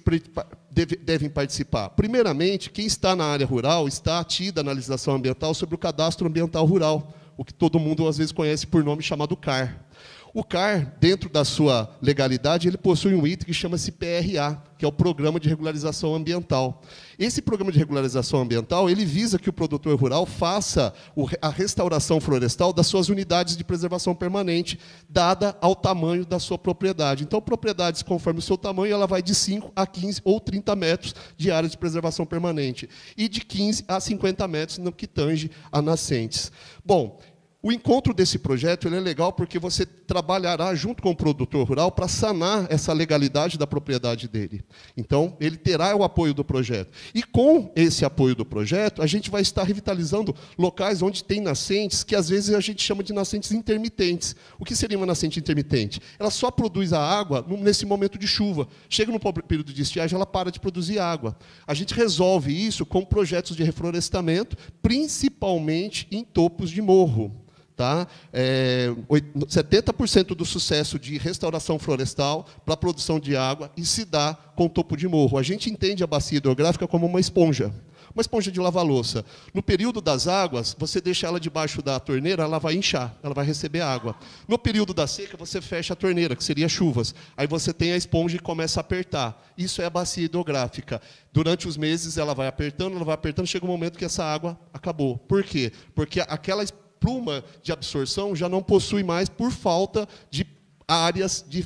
devem participar? Primeiramente, quem está na área rural está atida na legislação ambiental sobre o Cadastro Ambiental Rural, o que todo mundo, às vezes, conhece por nome chamado CAR. O CAR, dentro da sua legalidade, ele possui um item que chama-se PRA, que é o Programa de Regularização Ambiental. Esse Programa de Regularização Ambiental, ele visa que o produtor rural faça a restauração florestal das suas unidades de preservação permanente, dada ao tamanho da sua propriedade. Então, propriedades, conforme o seu tamanho, ela vai de 5 a 15 ou 30 metros de área de preservação permanente, e de 15 a 50 metros no que tange a nascentes. Bom, o encontro desse projeto ele é legal porque você trabalhará junto com o produtor rural para sanar essa legalidade da propriedade dele. Então, ele terá o apoio do projeto. E, com esse apoio do projeto, a gente vai estar revitalizando locais onde tem nascentes, que, às vezes, a gente chama de nascentes intermitentes. O que seria uma nascente intermitente? Ela só produz a água nesse momento de chuva. Chega no período de estiagem, ela para de produzir água. A gente resolve isso com projetos de reflorestamento, principalmente em topos de morro. Tá? 70% do sucesso de restauração florestal para a produção de água e se dá com topo de morro. A gente entende a bacia hidrográfica como uma esponja. Uma esponja de lavar louça. No período das águas, você deixa ela debaixo da torneira, ela vai inchar, ela vai receber água. No período da seca, você fecha a torneira, que seria chuvas. Aí você tem a esponja e começa a apertar. Isso é a bacia hidrográfica. Durante os meses, ela vai apertando, chega um momento que essa água acabou. Por quê? Porque aquela pluma de absorção já não possui mais por falta de áreas de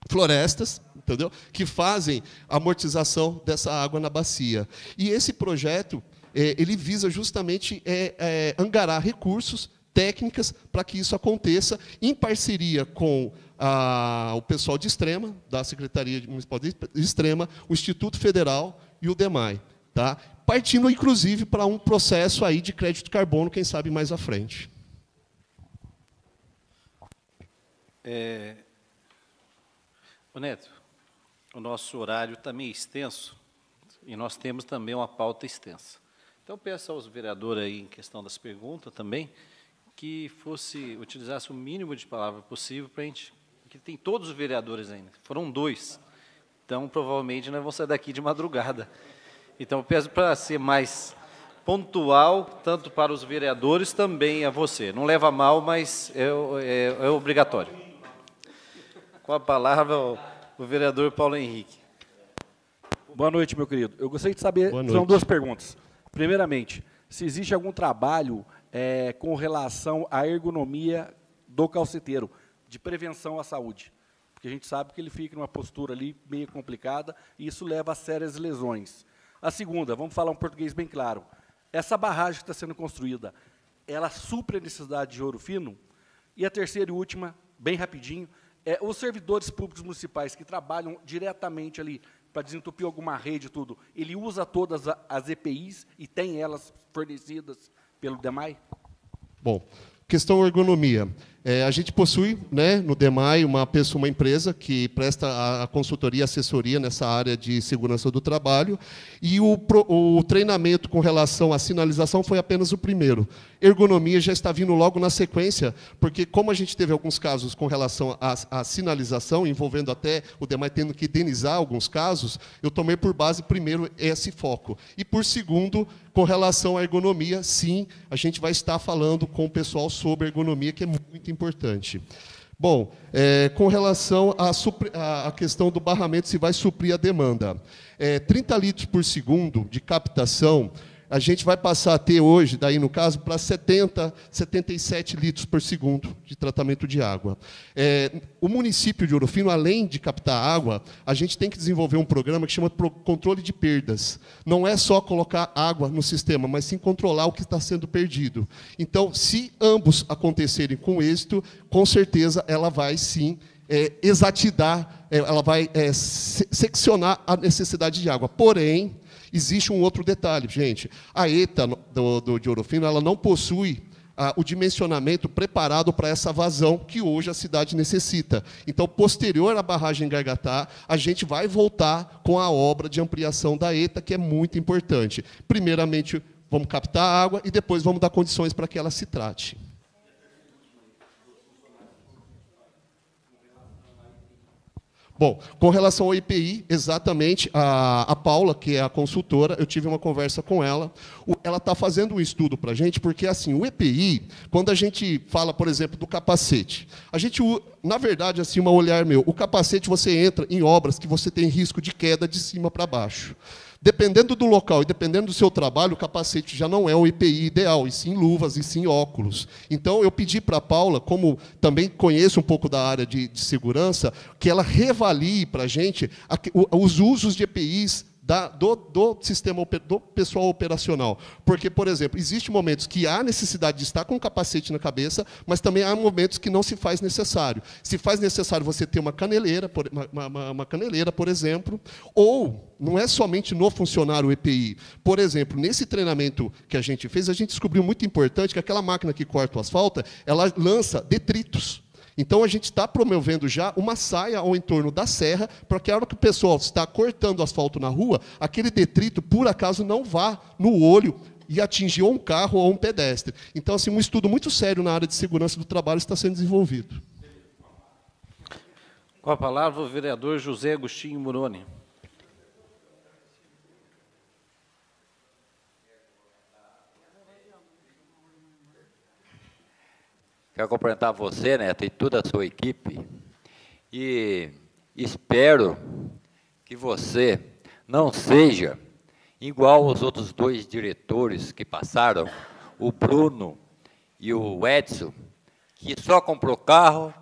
florestas, entendeu? Que fazem a amortização dessa água na bacia. E esse projeto ele visa justamente angarar recursos, técnicas, para que isso aconteça, em parceria com o pessoal de Extrema, da Secretaria Municipal de Extrema, o Instituto Federal e o DEMAI. Tá? Partindo, inclusive, para um processo aí de crédito de carbono, quem sabe mais à frente. Neto, o nosso horário está meio extenso e nós temos também uma pauta extensa. Então, peço aos vereadores aí, em questão das perguntas também, que utilizasse o mínimo de palavra possível para a gente, porque tem todos os vereadores ainda, foram 2, então provavelmente nós vamos sair daqui de madrugada. Então, eu peço para ser mais pontual, tanto para os vereadores, também a você. Não leva a mal, mas é obrigatório. Com a palavra, o vereador Paulo Henrique. Boa noite, meu querido. Eu gostaria de saber, são 2 perguntas. Primeiramente, se existe algum trabalho com relação à ergonomia do calceteiro, de prevenção à saúde. Porque a gente sabe que ele fica numa postura ali meio complicada e isso leva a sérias lesões. A segunda, vamos falar um português bem claro. Essa barragem que está sendo construída, ela supre a necessidade de ouro fino? E a terceira e última, bem rapidinho, os servidores públicos municipais que trabalham diretamente ali para desentupir alguma rede e tudo, ele usa todas as EPIs e tem elas fornecidas pelo DEMAI? Bom, questão ergonomia. A gente possui, né, no DEMAI uma empresa que presta a consultoria e assessoria nessa área de segurança do trabalho, e o treinamento com relação à sinalização foi apenas o primeiro. Ergonomia já está vindo logo na sequência, porque como a gente teve alguns casos com relação à sinalização, envolvendo até o DEMAI tendo que indenizar alguns casos, eu tomei por base primeiro esse foco. E por segundo, com relação à ergonomia, sim, a gente vai estar falando com o pessoal sobre ergonomia, que é muito importante. Bom, com relação à questão do barramento, se vai suprir a demanda. 30 litros por segundo de captação, a gente vai passar a ter hoje, daí no caso, para 77 litros por segundo de tratamento de água. O município de Ouro Fino, além de captar água, a gente tem que desenvolver um programa que chama controle de perdas. Não é só colocar água no sistema, mas sim controlar o que está sendo perdido. Então, se ambos acontecerem com êxito, com certeza ela vai, sim, exatidar, ela vai seccionar a necessidade de água. Porém, existe um outro detalhe, gente. A ETA de Ouro Fino, ela não possui o dimensionamento preparado para essa vazão que hoje a cidade necessita. Então, posterior à barragem Gargatá, a gente vai voltar com a obra de ampliação da ETA, que é muito importante. Primeiramente, vamos captar a água e depois vamos dar condições para que ela se trate. Bom, com relação ao IPI, exatamente, a Paula, que é a consultora, eu tive uma conversa com ela, ela está fazendo um estudo para a gente, porque, assim, o EPI, quando a gente fala, por exemplo, do capacete, a gente, na verdade, assim, um olhar meu, o capacete você entra em obras que você tem risco de queda de cima para baixo. Dependendo do local e dependendo do seu trabalho, o capacete já não é o EPI ideal, e sim luvas, e sim óculos. Então, eu pedi para a Paula, como também conheço um pouco da área de segurança, que ela reavalie para a gente os usos de EPIs do sistema do pessoal operacional. Porque, por exemplo, existem momentos que há necessidade de estar com o capacete na cabeça, mas também há momentos que não se faz necessário. Se faz necessário você ter uma caneleira, por exemplo, ou não é somente no funcionário EPI. Por exemplo, nesse treinamento que a gente fez, a gente descobriu muito importante que aquela máquina que corta o asfalto, ela lança detritos. Então, a gente está promovendo já uma saia ao entorno da serra, para que a hora que o pessoal está cortando o asfalto na rua, aquele detrito, por acaso, não vá no olho e atingir ou um carro ou um pedestre. Então, assim, um estudo muito sério na área de segurança do trabalho está sendo desenvolvido. Com a palavra, o vereador José Agostinho Moroni. Quero cumprimentar você, Neto, e toda a sua equipe. E espero que você não seja igual aos outros 2 diretores que passaram, o Bruno e o Edson, que só comprou carro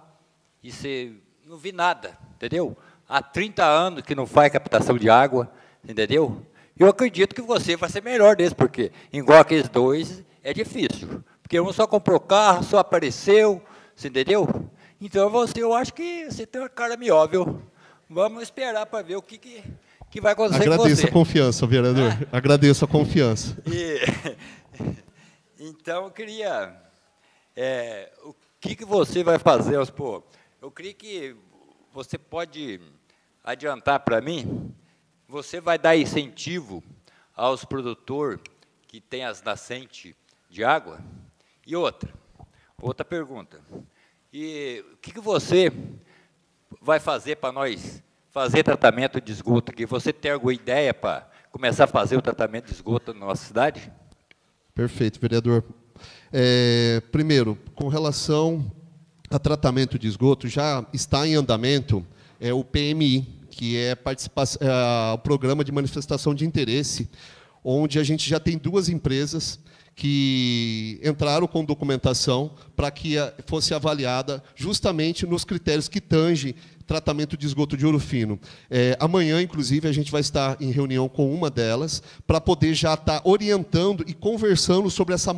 e você não vi nada, entendeu? Há 30 anos que não faz captação de água, entendeu? Eu acredito que você vai ser melhor desse, porque igual aqueles 2 é difícil. Porque um só comprou carro, só apareceu, você entendeu? Então, eu acho que você tem uma cara melhor, viu? Vamos esperar para ver o que vai acontecer com você. Agradeço a confiança, vereador. Agradeço a confiança. Então, eu queria... o que você vai fazer, eu creio que você pode adiantar para mim, você vai dar incentivo aos produtores que têm as nascentes de água? E outra pergunta, e o que você vai fazer para nós fazer tratamento de esgoto aqui? Você tem alguma ideia para começar a fazer o tratamento de esgoto na nossa cidade? Perfeito, vereador. Primeiro, com relação a tratamento de esgoto, já está em andamento o PMI, que é o Programa de Manifestação de Interesse, onde a gente já tem 2 empresas que entraram com documentação para que fosse avaliada justamente nos critérios que tangem tratamento de esgoto de Ouro Fino. Amanhã, inclusive, a gente vai estar em reunião com uma delas para poder já estar orientando e conversando sobre essa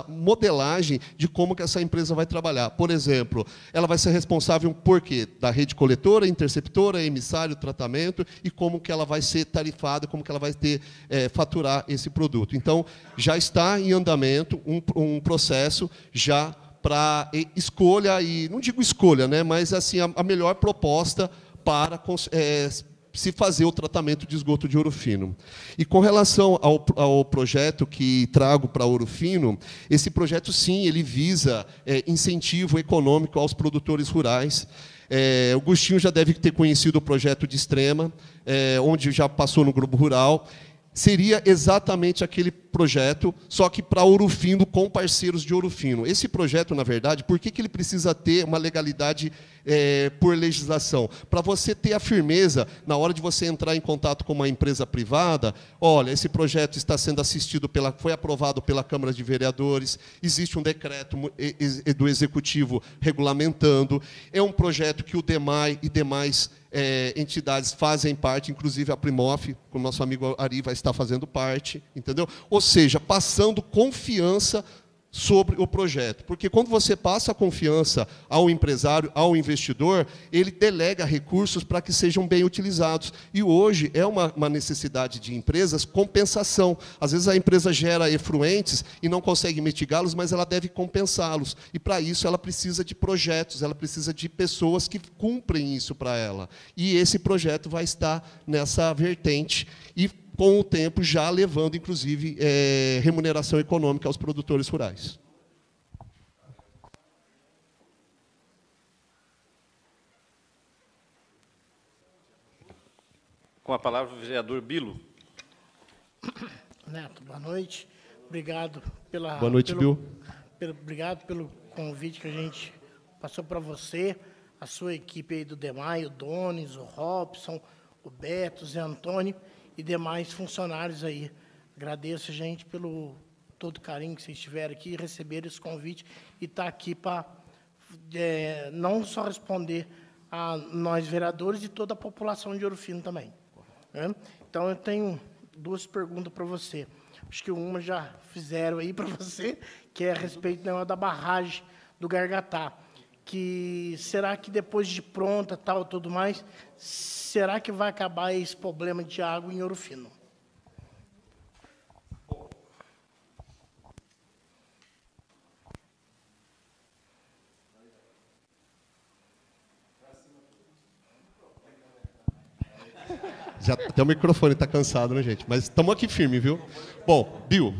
modelagem de como que essa empresa vai trabalhar. Por exemplo, ela vai ser responsável por quê? Da rede coletora, interceptora, emissário, tratamento e como que ela vai ser tarifada, como que ela vai faturar esse produto. Então, já está em andamento um processo já para escolha, e não digo escolha, né, mas assim, a melhor proposta para se fazer o tratamento de esgoto de Ouro Fino. E com relação ao projeto que trago para Ouro Fino, esse projeto, sim, ele visa incentivo econômico aos produtores rurais. O Gustinho já deve ter conhecido o projeto de Extrema, onde já passou no Grupo Rural. Seria exatamente aquele projeto, só que para Ouro Fino, com parceiros de Ouro Fino. Esse projeto, na verdade, por que ele precisa ter uma legalidade por legislação? Para você ter a firmeza, na hora de você entrar em contato com uma empresa privada, olha, esse projeto está sendo assistido, foi aprovado pela Câmara de Vereadores, existe um decreto do Executivo regulamentando, é um projeto que o DEMAI e demais entidades fazem parte, inclusive a Primof, com o nosso amigo Ari vai estar fazendo parte, entendeu? Ou seja, passando confiança sobre o projeto. Porque quando você passa a confiança ao empresário, ao investidor, ele delega recursos para que sejam bem utilizados. E hoje é uma necessidade de empresas compensação. Às vezes a empresa gera efluentes e não consegue mitigá-los, mas ela deve compensá-los. E para isso ela precisa de projetos, ela precisa de pessoas que cumprem isso para ela. E esse projeto vai estar nessa vertente e com o tempo já levando, inclusive, remuneração econômica aos produtores rurais. Com a palavra o vereador Bilo. Neto, boa noite. Obrigado pela... Boa noite, Bill. Obrigado pelo convite que a gente passou para você, a sua equipe aí do DEMAI, o Donis, o Robson, o Beto, o Zé Antônio e demais funcionários aí. Agradeço, gente, pelo todo o carinho que vocês tiveram aqui, receber esse convite e estar aqui para não só responder a nós, vereadores, e toda a população de Ouro Fino também. Né? Então, eu tenho 2 perguntas para você. Acho que uma já fizeram aí para você, que é a respeito da barragem do Gargatá. Que será que depois de pronta, tal, tudo mais, será que vai acabar esse problema de água em Ouro Fino? Já até o microfone está cansado, né, gente? Mas estamos aqui firme, viu? Bom, Bill,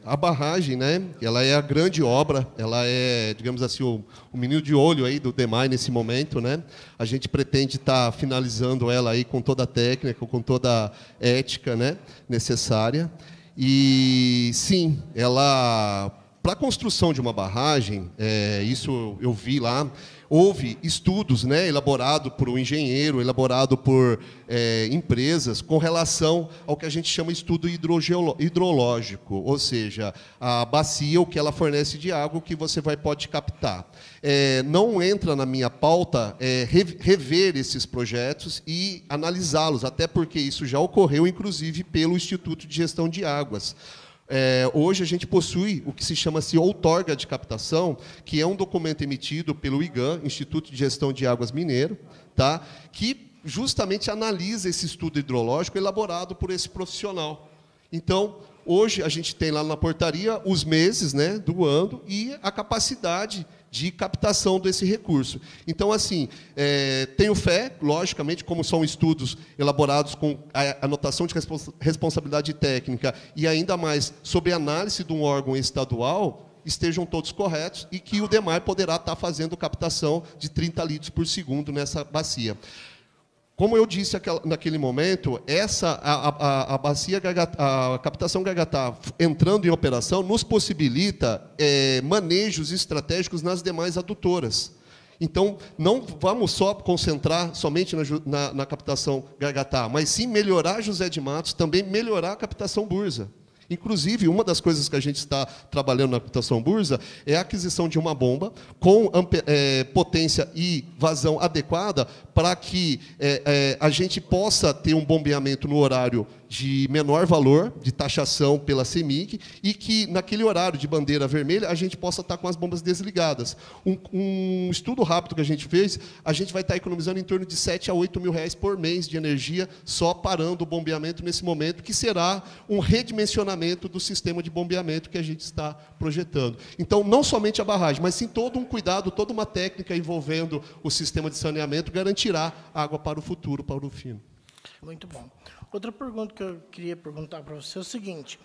a barragem, né? Ela é a grande obra, ela é, digamos assim, o menino de olho aí do DEMAI nesse momento, né? A gente pretende estar finalizando ela aí com toda a técnica, com toda a ética, né, necessária. E sim, ela Para a construção de uma barragem, isso eu vi lá, houve estudos, né, elaborados por um engenheiro, elaborado por empresas, com relação ao que a gente chama de estudo hidrológico, ou seja, a bacia, o que ela fornece de água, o que você pode captar. Não entra na minha pauta rever esses projetos e analisá-los, até porque isso já ocorreu, inclusive, pelo Instituto de Gestão de Águas. Hoje a gente possui o que se chama-se outorga de captação, que é um documento emitido pelo IGAM, Instituto de Gestão de Águas Mineiro, tá? Que justamente analisa esse estudo hidrológico elaborado por esse profissional. Então, hoje a gente tem lá na portaria os meses, né, do ano e a capacidade de captação desse recurso. Então, assim, tenho fé, logicamente, como são estudos elaborados com a anotação de responsabilidade técnica e ainda mais sobre análise de um órgão estadual, estejam todos corretos e que o DEMAI poderá estar fazendo captação de 30 litros por segundo nessa bacia. Como eu disse naquele momento, a bacia, a captação Gargatá entrando em operação nos possibilita manejos estratégicos nas demais adutoras. Então, não vamos só concentrar somente na captação Gargatá, mas sim melhorar José de Matos, também melhorar a captação Bursa. Inclusive, uma das coisas que a gente está trabalhando na captação Bursa é a aquisição de uma bomba com potência e vazão adequada para que a gente possa ter um bombeamento no horário de menor valor, de taxação pela CEMIG, e que, naquele horário de bandeira vermelha, a gente possa estar com as bombas desligadas. Um estudo rápido que a gente fez, a gente vai estar economizando em torno de 7 a 8 mil reais por mês de energia, só parando o bombeamento nesse momento, que será um redimensionamento do sistema de bombeamento que a gente está projetando. Então, não somente a barragem, mas sim todo um cuidado, toda uma técnica envolvendo o sistema de saneamento, garantirá água para o futuro, para o fino. Muito bom. Outra pergunta que eu queria perguntar para você é o seguinte: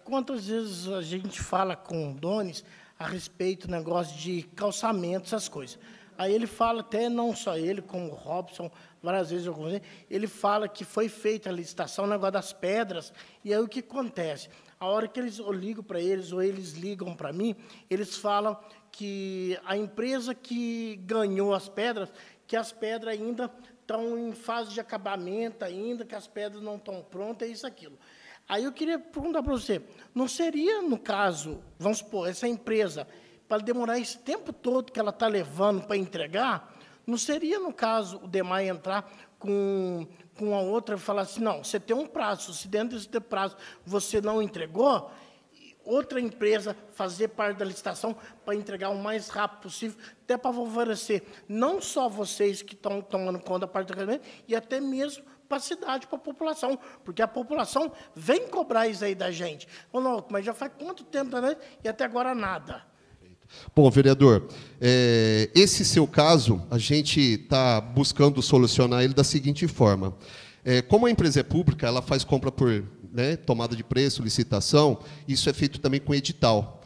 quantas vezes a gente fala com o Donis a respeito do negócio de calçamento, essas coisas? Aí ele fala, até não só ele, como o Robson, várias vezes eu conversei, ele fala que foi feita a licitação, o negócio das pedras, e aí o que acontece? A hora que eu ligo para eles, ou eles ligam para mim, eles falam que a empresa que ganhou as pedras, que as pedras ainda estão em fase de acabamento ainda, que as pedras não estão prontas, é isso, aquilo. Aí eu queria perguntar para você, não seria, no caso, vamos supor, essa empresa, para demorar esse tempo todo que ela está levando para entregar, não seria, no caso, o DEMAI entrar com a outra e falar assim, não, você tem um prazo, se dentro desse prazo você não entregou, outra empresa fazer parte da licitação para entregar o mais rápido possível, até para favorecer não só vocês que estão tomando conta da parte do requerimento, e até mesmo para a cidade, para a população, porque a população vem cobrar isso aí da gente. Não, mas já faz quanto tempo e até agora nada. Bom, vereador, esse seu caso, a gente está buscando solucionar ele da seguinte forma. Como a empresa é pública, ela faz compra por tomada de preço, licitação, isso é feito também com edital.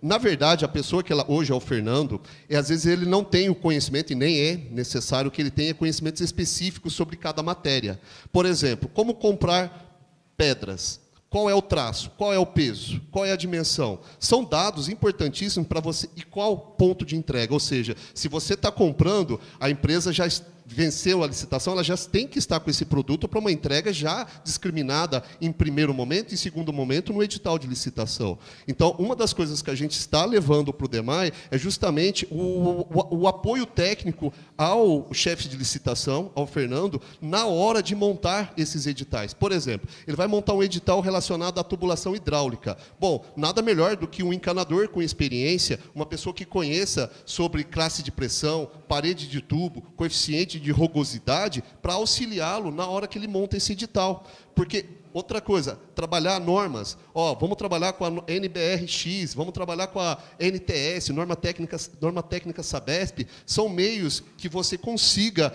Na verdade, a pessoa que hoje é o Fernando, às vezes ele não tem o conhecimento, e nem é necessário que ele tenha conhecimentos específicos sobre cada matéria. Por exemplo, como comprar pedras? Qual é o traço? Qual é o peso? Qual é a dimensão? São dados importantíssimos para você. E qual ponto de entrega? Ou seja, se você está comprando, a empresa já venceu a licitação, ela já tem que estar com esse produto para uma entrega já discriminada em primeiro momento e em segundo momento no edital de licitação. Então, uma das coisas que a gente está levando para o DEMAI é justamente o apoio técnico ao chefe de licitação, ao Fernando, na hora de montar esses editais. Por exemplo, ele vai montar um edital relacionado à tubulação hidráulica. Bom, nada melhor do que um encanador com experiência, uma pessoa que conheça sobre classe de pressão, parede de tubo, coeficiente de rugosidade, para auxiliá-lo na hora que ele monta esse edital. Porque, outra coisa, trabalhar normas, vamos trabalhar com a NBR-X, vamos trabalhar com a NTS, norma técnica Sabesp, são meios que você consiga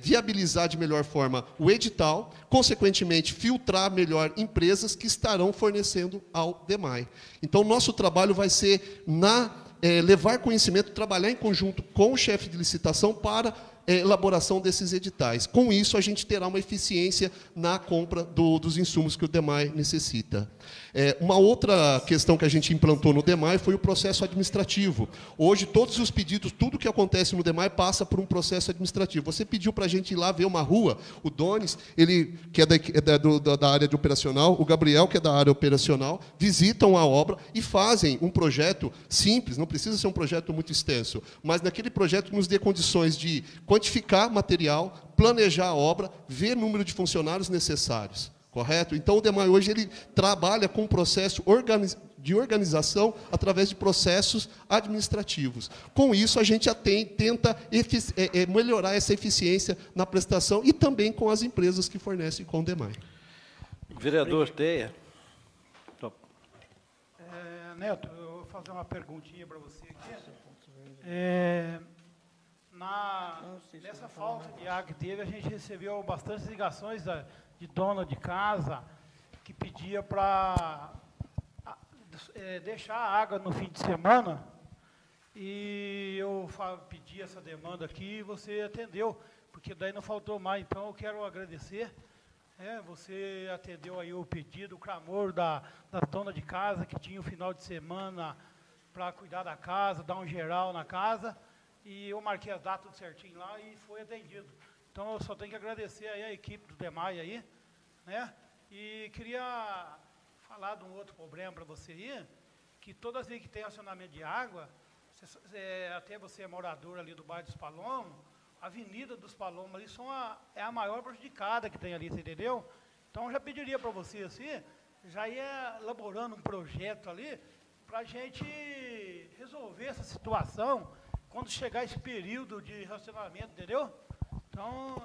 viabilizar de melhor forma o edital, consequentemente, filtrar melhor empresas que estarão fornecendo ao DEMAI. Então, nosso trabalho vai ser levar conhecimento, trabalhar em conjunto com o chefe de licitação para elaboração desses editais. Com isso, a gente terá uma eficiência na compra dos insumos que o DEMAI necessita. Uma outra questão que a gente implantou no DEMAI foi o processo administrativo. Hoje, todos os pedidos, tudo que acontece no DEMAI passa por um processo administrativo. Você pediu para a gente ir lá ver uma rua, o Donis, ele, que é da área de operacional, o Gabriel, que é da área operacional, visitam a obra e fazem um projeto simples, não precisa ser um projeto muito extenso, mas naquele projeto nos dê condições de quantificar material, planejar a obra, ver o número de funcionários necessários. Correto? Então, o DEMAI hoje ele trabalha com um processo de organização através de processos administrativos. Com isso, a gente tenta melhorar essa eficiência na prestação e também com as empresas que fornecem com o DEMAI. Vereador Teia. Neto, eu vou fazer uma perguntinha para você aqui. Nessa falta de água que teve, a gente recebeu bastante ligações de dona de casa que pedia para deixar a água no fim de semana, e eu pedi essa demanda aqui e você atendeu, porque daí não faltou mais. Então eu quero agradecer, você atendeu aí o pedido, o clamor da dona de casa que tinha o final de semana para cuidar da casa, dar um geral na casa, e eu marquei as datas tudo certinho lá e foi atendido. Então, eu só tenho que agradecer aí a equipe do DEMAI aí, né? E queria falar de um outro problema para você aí, que todas as vezes que tem acionamento de água, até você é morador ali do bairro dos Palomos, a Avenida dos Palomos ali é a maior prejudicada que tem ali, você entendeu? Então, eu já pediria para você, assim, já ia elaborando um projeto ali, para a gente resolver essa situação quando chegar esse período de racionamento, entendeu? Então,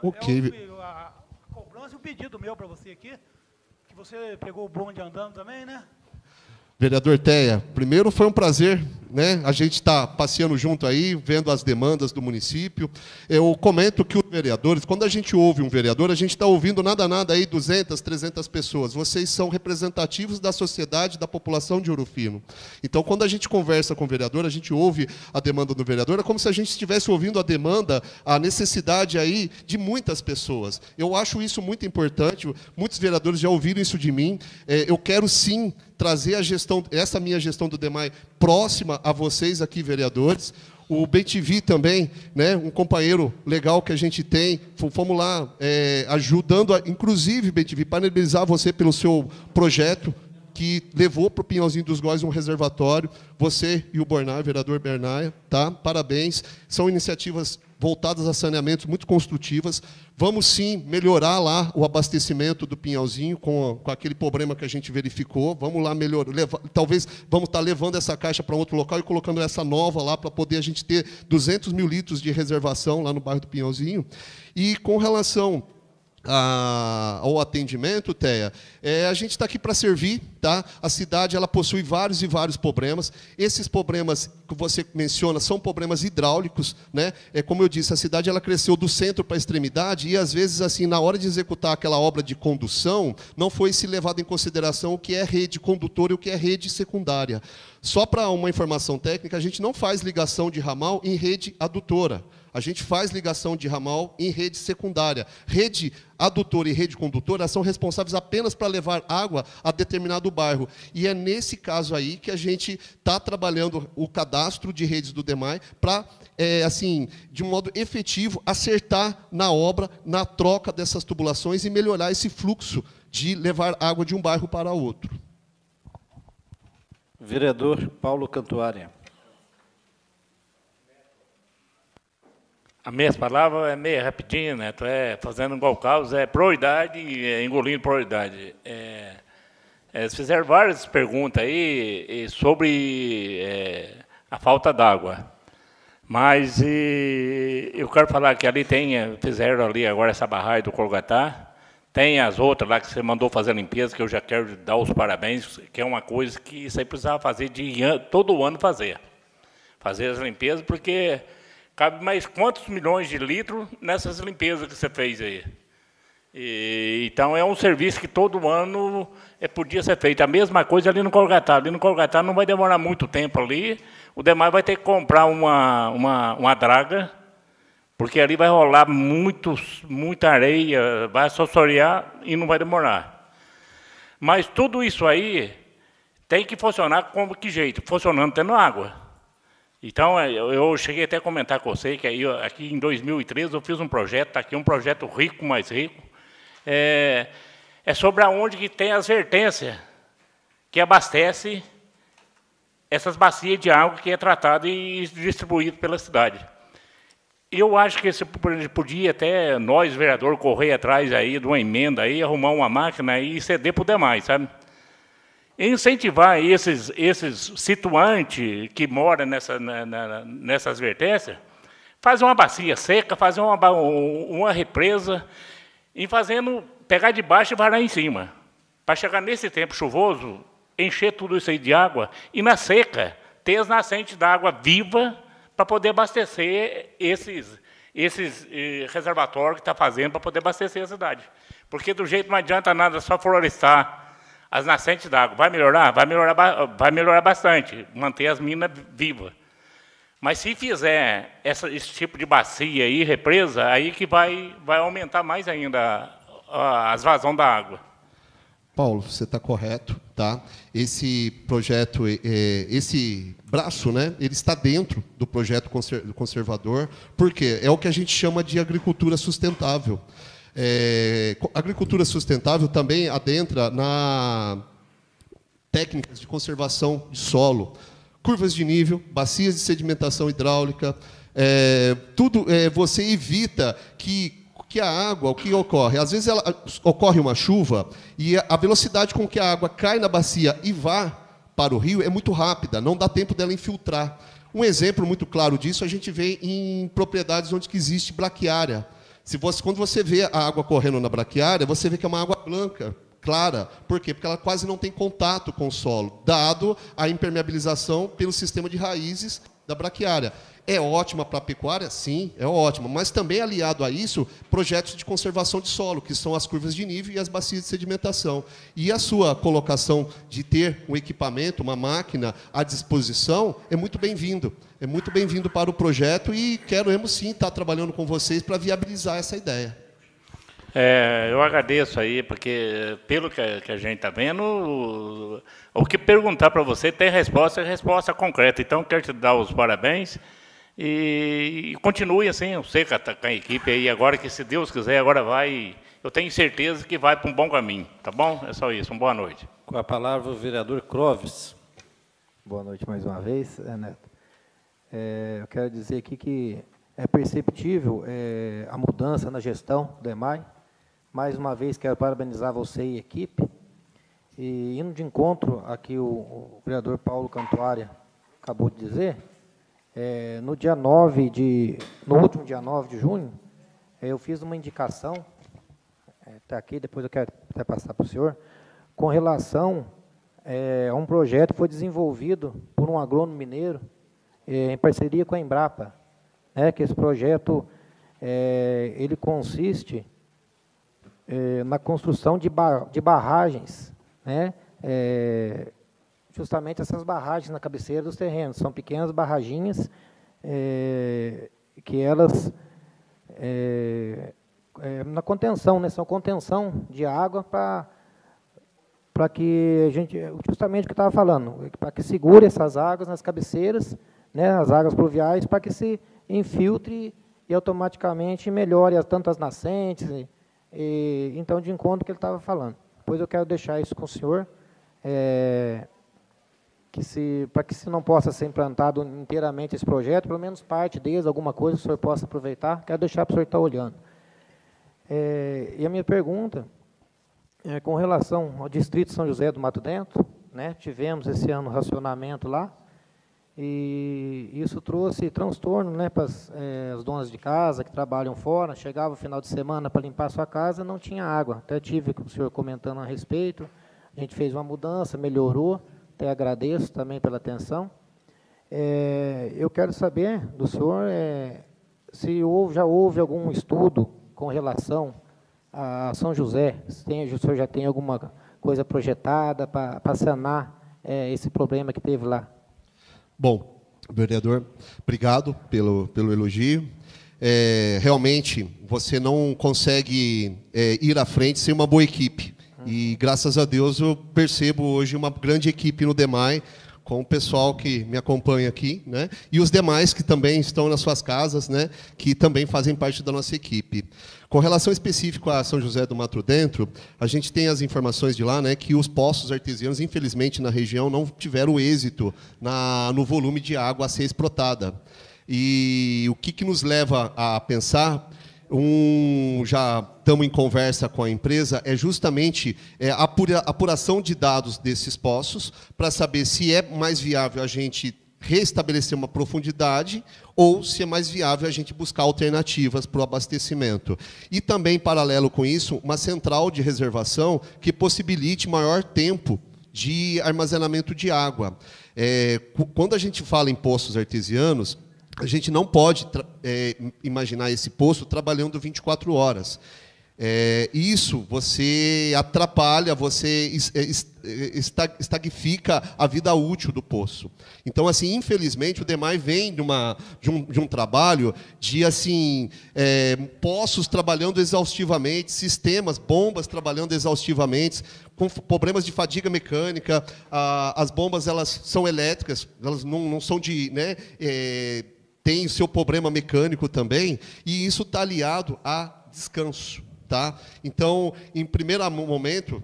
a cobrança e o pedido meu para você aqui, que você pegou o bonde andando também, né? Vereador Teia, primeiro foi um prazer, né? A gente está passeando junto aí, vendo as demandas do município. Eu comento que os vereadores, quando a gente ouve um vereador, a gente está ouvindo nada aí 200, 300 pessoas. Vocês são representativos da sociedade, da população de Ouro Fino. Então, quando a gente conversa com o vereador, a gente ouve a demanda do vereador, é como se a gente estivesse ouvindo a demanda, a necessidade aí de muitas pessoas. Eu acho isso muito importante, muitos vereadores já ouviram isso de mim. Eu quero, sim, trazer a gestão, essa minha gestão do DEMAI próxima a vocês aqui, vereadores. O BTV também, né, um companheiro legal que a gente tem, fomos lá ajudando, inclusive, BTV, parabenizar você pelo seu projeto, que levou para o Pinhalzinho dos Góis um reservatório, você e o Bornai, vereador Bernaia, tá? Parabéns, são iniciativas voltadas a saneamentos muito construtivas. Vamos, sim, melhorar lá o abastecimento do Pinhalzinho com aquele problema que a gente verificou. Vamos lá melhorar, talvez vamos estar levando essa caixa para outro local e colocando essa nova lá para poder a gente ter 200 mil litros de reservação lá no bairro do Pinhalzinho. E com relação ao atendimento, Teia, a gente está aqui para servir, tá? A cidade ela possui vários e vários problemas. Esses problemas que você menciona são problemas hidráulicos, né? Como eu disse, a cidade ela cresceu do centro para a extremidade e às vezes assim na hora de executar aquela obra de condução não foi se levado em consideração o que é rede condutora e o que é rede secundária. Só para uma informação técnica, a gente não faz ligação de ramal em rede adutora. A gente faz ligação de ramal em rede secundária. Rede adutora e rede condutora são responsáveis apenas para levar água a determinado bairro. E é nesse caso aí que a gente está trabalhando o cadastro de redes do DEMAI para, assim, de um modo efetivo, acertar na obra, na troca dessas tubulações e melhorar esse fluxo de levar água de um bairro para outro. Vereador Paulo Cantuária. A minha palavra é meio rapidinha, Neto, fazendo igual o Carlos, prioridade e engolindo prioridade. Eles fizeram várias perguntas aí sobre a falta d'água. Mas eu quero falar que ali fizeram ali agora essa barragem do Colgatá, tem as outras lá que você mandou fazer a limpeza, que eu já quero dar os parabéns, que é uma coisa que você precisava fazer todo ano fazer as limpezas, porque cabe mais quantos milhões de litros nessas limpezas que você fez aí. Então, é um serviço que todo ano podia ser feito. A mesma coisa ali no Colgatá. Ali no Colgatá não vai demorar muito tempo ali. O DEMAI vai ter que comprar uma draga Porque ali vai rolar muita areia, vai assorear e não vai demorar. Mas tudo isso aí tem que funcionar como que jeito? Funcionando tendo água. Então, eu cheguei até a comentar com você que aí, aqui em 2013 eu fiz um projeto, está aqui um projeto rico, mais rico, é sobre aonde que tem as vertências que abastece essas bacias de água que é tratada e distribuída pela cidade. Eu acho que esse podia até nós, vereador, correr atrás aí de uma emenda aí, arrumar uma máquina e ceder para o demais, sabe? E incentivar esses situantes que moram nessas vertências, fazer uma bacia seca, fazer uma represa, e pegar de baixo e varar em cima. Para chegar nesse tempo chuvoso, encher tudo isso aí de água, e na seca, ter as nascentes d'água viva para poder abastecer esses reservatórios que está fazendo para poder abastecer a cidade. Porque do jeito não adianta nada só florestar as nascentes d'água. Vai melhorar? Vai melhorar bastante, manter as minas vivas. Mas se fizer esse tipo de bacia aí, represa, aí que vai aumentar mais ainda as vazões da água. Paulo, você está correto, tá? Esse projeto, esse braço, né, ele está dentro do projeto conservador, porque é o que a gente chama de agricultura sustentável. Agricultura sustentável também adentra na técnicas de conservação de solo, curvas de nível, bacias de sedimentação hidráulica, você evita que a água, o que ocorre? Às vezes ocorre uma chuva e a velocidade com que a água cai na bacia e vá para o rio é muito rápida, não dá tempo dela infiltrar. Um exemplo muito claro disso a gente vê em propriedades onde existe braquiária. Quando você vê a água correndo na braquiária, você vê que é uma água branca, clara. Por quê? Porque ela quase não tem contato com o solo, dado a impermeabilização pelo sistema de raízes da braquiária. É ótima para a pecuária? Sim, é ótima. Mas também aliado a isso, projetos de conservação de solo, que são as curvas de nível e as bacias de sedimentação. E a sua colocação de ter um equipamento, uma máquina à disposição, é muito bem-vindo. É muito bem-vindo para o projeto e queremos, sim, estar trabalhando com vocês para viabilizar essa ideia. Eu agradeço aí, porque pelo que a gente está vendo, o que perguntar para você tem resposta concreta. Então, quero te dar os parabéns. E continue assim, eu sei que a equipe aí agora, que se Deus quiser, agora vai, eu tenho certeza que vai para um bom caminho, tá bom? É só isso, uma boa noite. Com a palavra o vereador Clóvis. Boa noite mais uma vez, Neto. Eu quero dizer aqui que é perceptível a mudança na gestão do EMAI. Mais uma vez, quero parabenizar você e a equipe. E indo de encontro aqui o vereador Paulo Cantuária acabou de dizer, no último dia 9 de junho, eu fiz uma indicação, está aqui, depois eu quero até passar para o senhor, com relação a um projeto que foi desenvolvido por um agrônomo mineiro, em parceria com a Embrapa, que esse projeto ele consiste na construção de barragens, justamente essas barragens na cabeceira dos terrenos. São pequenas barraginhas que elas, na contenção, são contenção de água para que a gente, justamente o que eu estava falando, para que segure essas águas nas cabeceiras, as águas pluviais, para que se infiltre e automaticamente melhore tanto as nascentes, então, de encontro com o que ele estava falando. Depois eu quero deixar isso com o senhor, para que se não possa ser implantado inteiramente esse projeto, pelo menos parte deles, alguma coisa que o senhor possa aproveitar, quero deixar para o senhor estar olhando. E a minha pergunta é com relação ao distrito de São José do Mato Dentro, tivemos esse ano racionamento lá, e isso trouxe transtorno para as donas de casa que trabalham fora, chegava o final de semana para limpar a sua casa, não tinha água. Até tive com o senhor comentando a respeito, a gente fez uma mudança, melhorou, até agradeço também pela atenção. Eu quero saber do senhor se já houve algum estudo com relação a São José, se o senhor já tem alguma coisa projetada para sanar esse problema que teve lá. Bom, vereador, obrigado pelo elogio. realmente você não consegue ir à frente sem uma boa equipe. E, graças a Deus, eu percebo hoje uma grande equipe no DEMAI, com o pessoal que me acompanha aqui, né? E os demais que também estão nas suas casas, né? Que também fazem parte da nossa equipe. Com relação específica a São José do Mato Dentro, a gente tem as informações de lá, né, que os poços artesianos, infelizmente, na região, não tiveram êxito no volume de água a ser explotada. E o que nos leva a pensar, já estamos em conversa com a empresa, é justamente a apuração de dados desses poços, para saber se é mais viável a gente restabelecer uma profundidade ou se é mais viável a gente buscar alternativas para o abastecimento. E também, paralelo com isso, uma central de reservação que possibilite maior tempo de armazenamento de água. Quando a gente fala em poços artesianos, a gente não pode imaginar esse poço trabalhando 24 horas. Isso você atrapalha, você estagnifica a vida útil do poço. Então, assim, infelizmente, o DEMAI vem de um trabalho de assim, poços trabalhando exaustivamente, sistemas, bombas trabalhando exaustivamente, com problemas de fadiga mecânica. As bombas, elas são elétricas, elas não são de... né, tem o seu problema mecânico também, e isso está aliado a descanso. Tá? Então, em primeiro momento,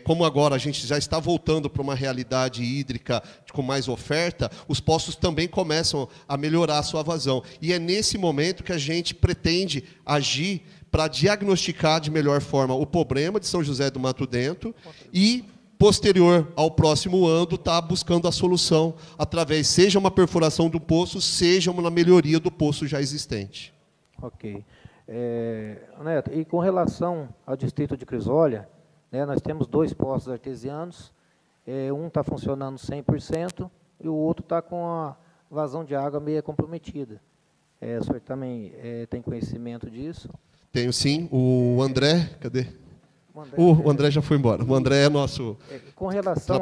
como agora a gente já está voltando para uma realidade hídrica com mais oferta, os poços também começam a melhorar a sua vazão. E é nesse momento que a gente pretende agir para diagnosticar de melhor forma o problema de São José do Mato Dentro e, posterior ao próximo ano, está buscando a solução através, seja uma perfuração do poço, seja uma melhoria do poço já existente. Ok. Neto, e com relação ao distrito de Crisólia, né, nós temos 2 poços artesianos, um está funcionando 100% e o outro está com a vazão de água meio comprometida. O senhor também tem conhecimento disso? Tenho sim. O André, cadê? O André já foi embora. O André é nosso... Com relação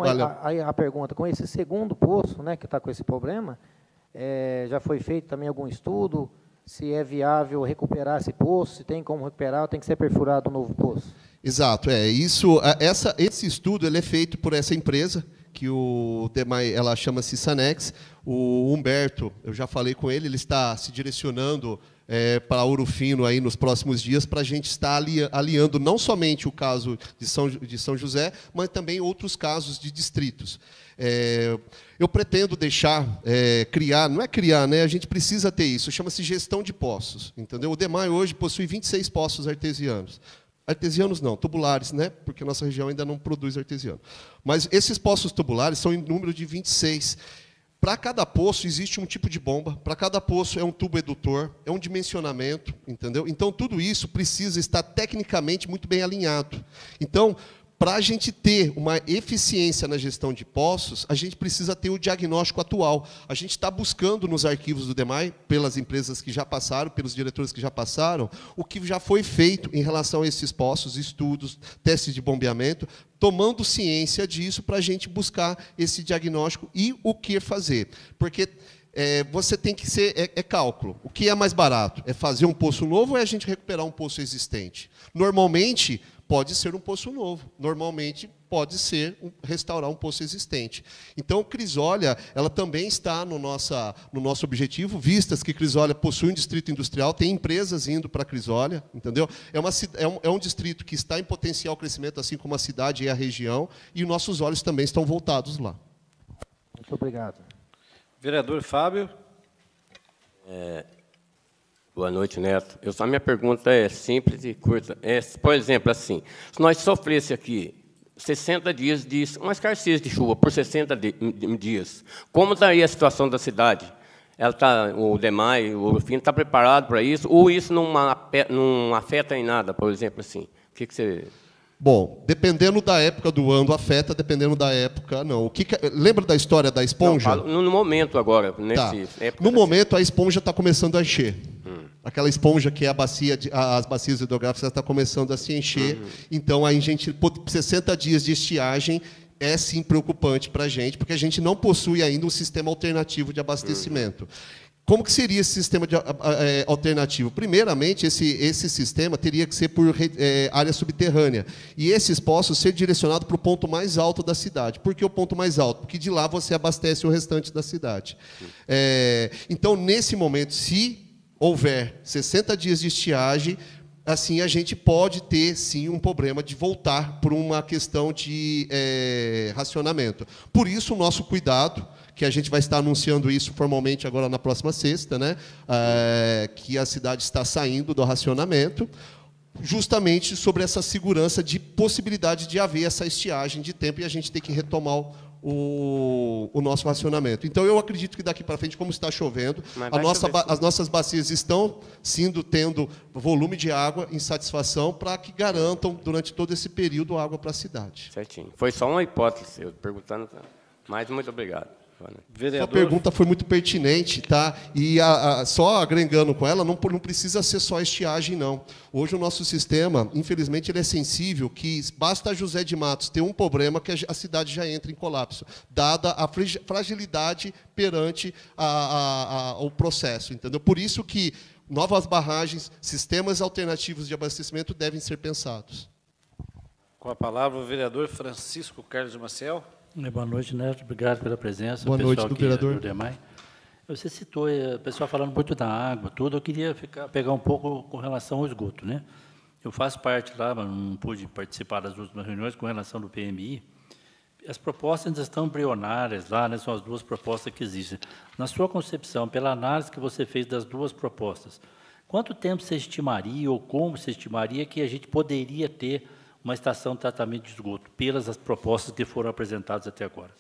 à pergunta, com esse segundo poço, né, que está com esse problema, já foi feito também algum estudo, se é viável recuperar esse poço, se tem como recuperar, ou tem que ser perfurado um novo poço? Exato. Esse estudo ele é feito por essa empresa, que ela chama-se Sanex. O Humberto, eu já falei com ele, ele está se direcionando para Ouro Fino aí nos próximos dias, para a gente estar aliando não somente o caso de São José, mas também outros casos de distritos. Eu pretendo criar, não é criar, né? A gente precisa ter isso, chama-se gestão de poços. Entendeu? O DEMAI hoje possui 26 poços artesianos. Artesianos não, tubulares, né? Porque a nossa região ainda não produz artesiano. Mas esses poços tubulares são em número de 26. Para cada poço existe um tipo de bomba, para cada poço é um tubo edutor, é um dimensionamento, entendeu? Então, tudo isso precisa estar tecnicamente muito bem alinhado. Então, para a gente ter uma eficiência na gestão de poços, a gente precisa ter o diagnóstico atual. A gente está buscando nos arquivos do DEMAI, pelas empresas que já passaram, pelos diretores que já passaram, o que já foi feito em relação a esses poços, estudos, testes de bombeamento, tomando ciência disso para a gente buscar esse diagnóstico e o que fazer. Porque você tem que ser... cálculo. O que é mais barato? É fazer um poço novo ou é a gente recuperar um poço existente? Normalmente, pode ser um poço novo. Normalmente, pode ser restaurar um poço existente. Então, Crisólia, ela também está no nosso objetivo, vistas que Crisólia possui um distrito industrial, tem empresas indo para Crisólia, entendeu? É um distrito que está em potencial crescimento, assim como a cidade e a região, e nossos olhos também estão voltados lá. Muito obrigado. Vereador Fábio. Boa noite, Neto. A minha pergunta é simples e curta. Por exemplo, assim, se nós sofrêssemos aqui 60 dias de uma escassez de chuva por 60 dias, como estaria a situação da cidade? O DEMAI, o Ouro Fino, está preparado para isso? Ou isso não afeta em nada, por exemplo, assim? O que você... Bom, dependendo da época do ano afeta, dependendo da época, não. Lembra da história da esponja? Não, no momento agora. No momento, a esponja está começando a encher. Aquela esponja que é as bacias hidrográficas está começando a se encher. Então, a gente, 60 dias de estiagem é, sim, preocupante para a gente, porque a gente não possui ainda um sistema alternativo de abastecimento. Como que seria esse sistema alternativo? Primeiramente, esse sistema teria que ser por área subterrânea. E esses poços ser direcionados para o ponto mais alto da cidade. Por que o ponto mais alto? Porque de lá você abastece o restante da cidade. Então, nesse momento, se houver 60 dias de estiagem, assim a gente pode ter, sim, um problema de voltar por uma questão de racionamento. Por isso, o nosso cuidado, que a gente vai estar anunciando isso formalmente agora na próxima sexta, né? Que a cidade está saindo do racionamento, justamente sobre essa segurança de possibilidade de haver essa estiagem de tempo e a gente ter que retomar o nosso racionamento. Então, eu acredito que daqui para frente, como está chovendo, as nossas bacias estão tendo volume de água em satisfação para que garantam, durante todo esse período, água para a cidade. Certinho. Foi só uma hipótese, eu perguntando, mas muito obrigado. A pergunta foi muito pertinente, tá? E só agregando com ela, não precisa ser só estiagem, não. Hoje o nosso sistema, infelizmente, ele é sensível, que basta José de Matos ter um problema que a cidade já entra em colapso, dada a fragilidade perante o processo, entendeu? Por isso que novas barragens, sistemas alternativos de abastecimento devem ser pensados. Com a palavra, o vereador Francisco Carlos Maciel. Boa noite, Neto. Obrigado pela presença. Boa noite, vereador. Do DEMAI. Você citou o pessoal falando muito da água, tudo. Eu queria pegar um pouco com relação ao esgoto, né? Eu faço parte lá, mas não pude participar das últimas reuniões com relação do PMI. As propostas ainda estão embrionárias lá, né? São as duas propostas que existem. Na sua concepção, pela análise que você fez das duas propostas, quanto tempo você estimaria ou como você estimaria que a gente poderia ter uma estação de tratamento de esgoto, pelas as propostas que foram apresentadas até agora?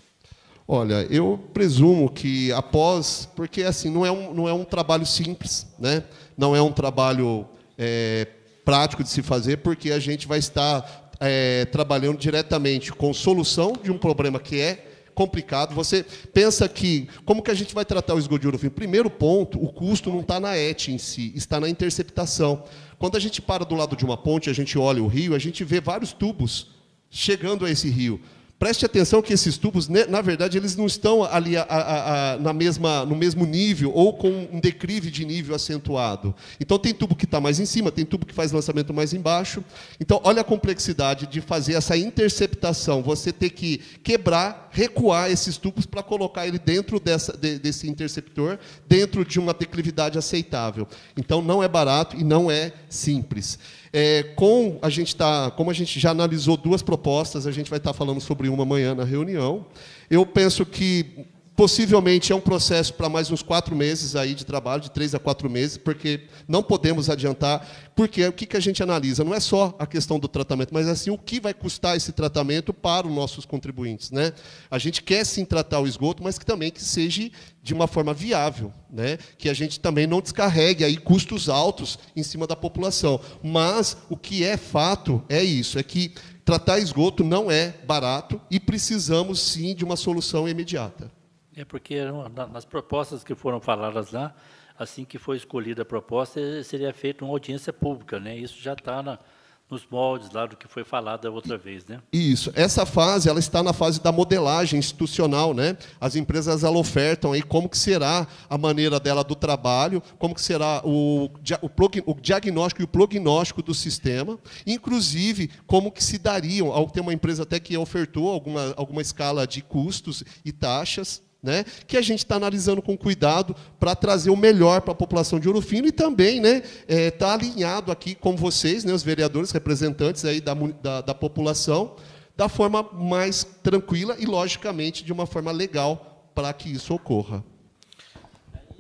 Olha, eu presumo que após, porque assim não é um trabalho simples, né? Não é um trabalho prático de se fazer, porque a gente vai estar trabalhando diretamente com solução de um problema que é complicado. Você pensa que, como que a gente vai tratar o esgoto de Ouro Fino? Primeiro ponto, o custo não está na ET em si, está na interceptação. Quando a gente para do lado de uma ponte, a gente olha o rio, a gente vê vários tubos chegando a esse rio. Preste atenção que esses tubos, na verdade, eles não estão ali no mesmo nível ou com um declive de nível acentuado. Então, tem tubo que está mais em cima, tem tubo que faz lançamento mais embaixo. Então, olha a complexidade de fazer essa interceptação. Você ter que quebrar, recuar esses tubos para colocar ele dentro desse interceptor, dentro de uma declividade aceitável. Então, não é barato e não é simples. Como a gente já analisou duas propostas, a gente vai estar falando sobre uma amanhã na reunião. Eu penso que possivelmente é um processo para mais uns 4 meses aí de trabalho, de 3 a 4 meses, porque não podemos adiantar, porque o que a gente analisa? Não é só a questão do tratamento, mas assim, o que vai custar esse tratamento para os nossos contribuintes, né? A gente quer sim tratar o esgoto, mas que também que seja de uma forma viável, né? Que a gente também não descarregue aí custos altos em cima da população. Mas o que é fato é isso, é que tratar esgoto não é barato e precisamos sim de uma solução imediata. É porque nas propostas que foram faladas lá, assim que foi escolhida a proposta, seria feita uma audiência pública, né? Isso já está nos moldes lá do que foi falado da outra vez, né? Isso. Essa fase, ela está na fase da modelagem institucional, né? As empresas elas ofertam aí como que será a maneira dela do trabalho, como que será o diagnóstico e o prognóstico do sistema, inclusive como que se dariam. Tem uma empresa até que ofertou alguma escala de custos e taxas, né, que a gente está analisando com cuidado para trazer o melhor para a população de Ouro Fino e também, né, tá alinhado aqui com vocês, né, os vereadores, representantes aí da população, da forma mais tranquila e, logicamente, de uma forma legal para que isso ocorra.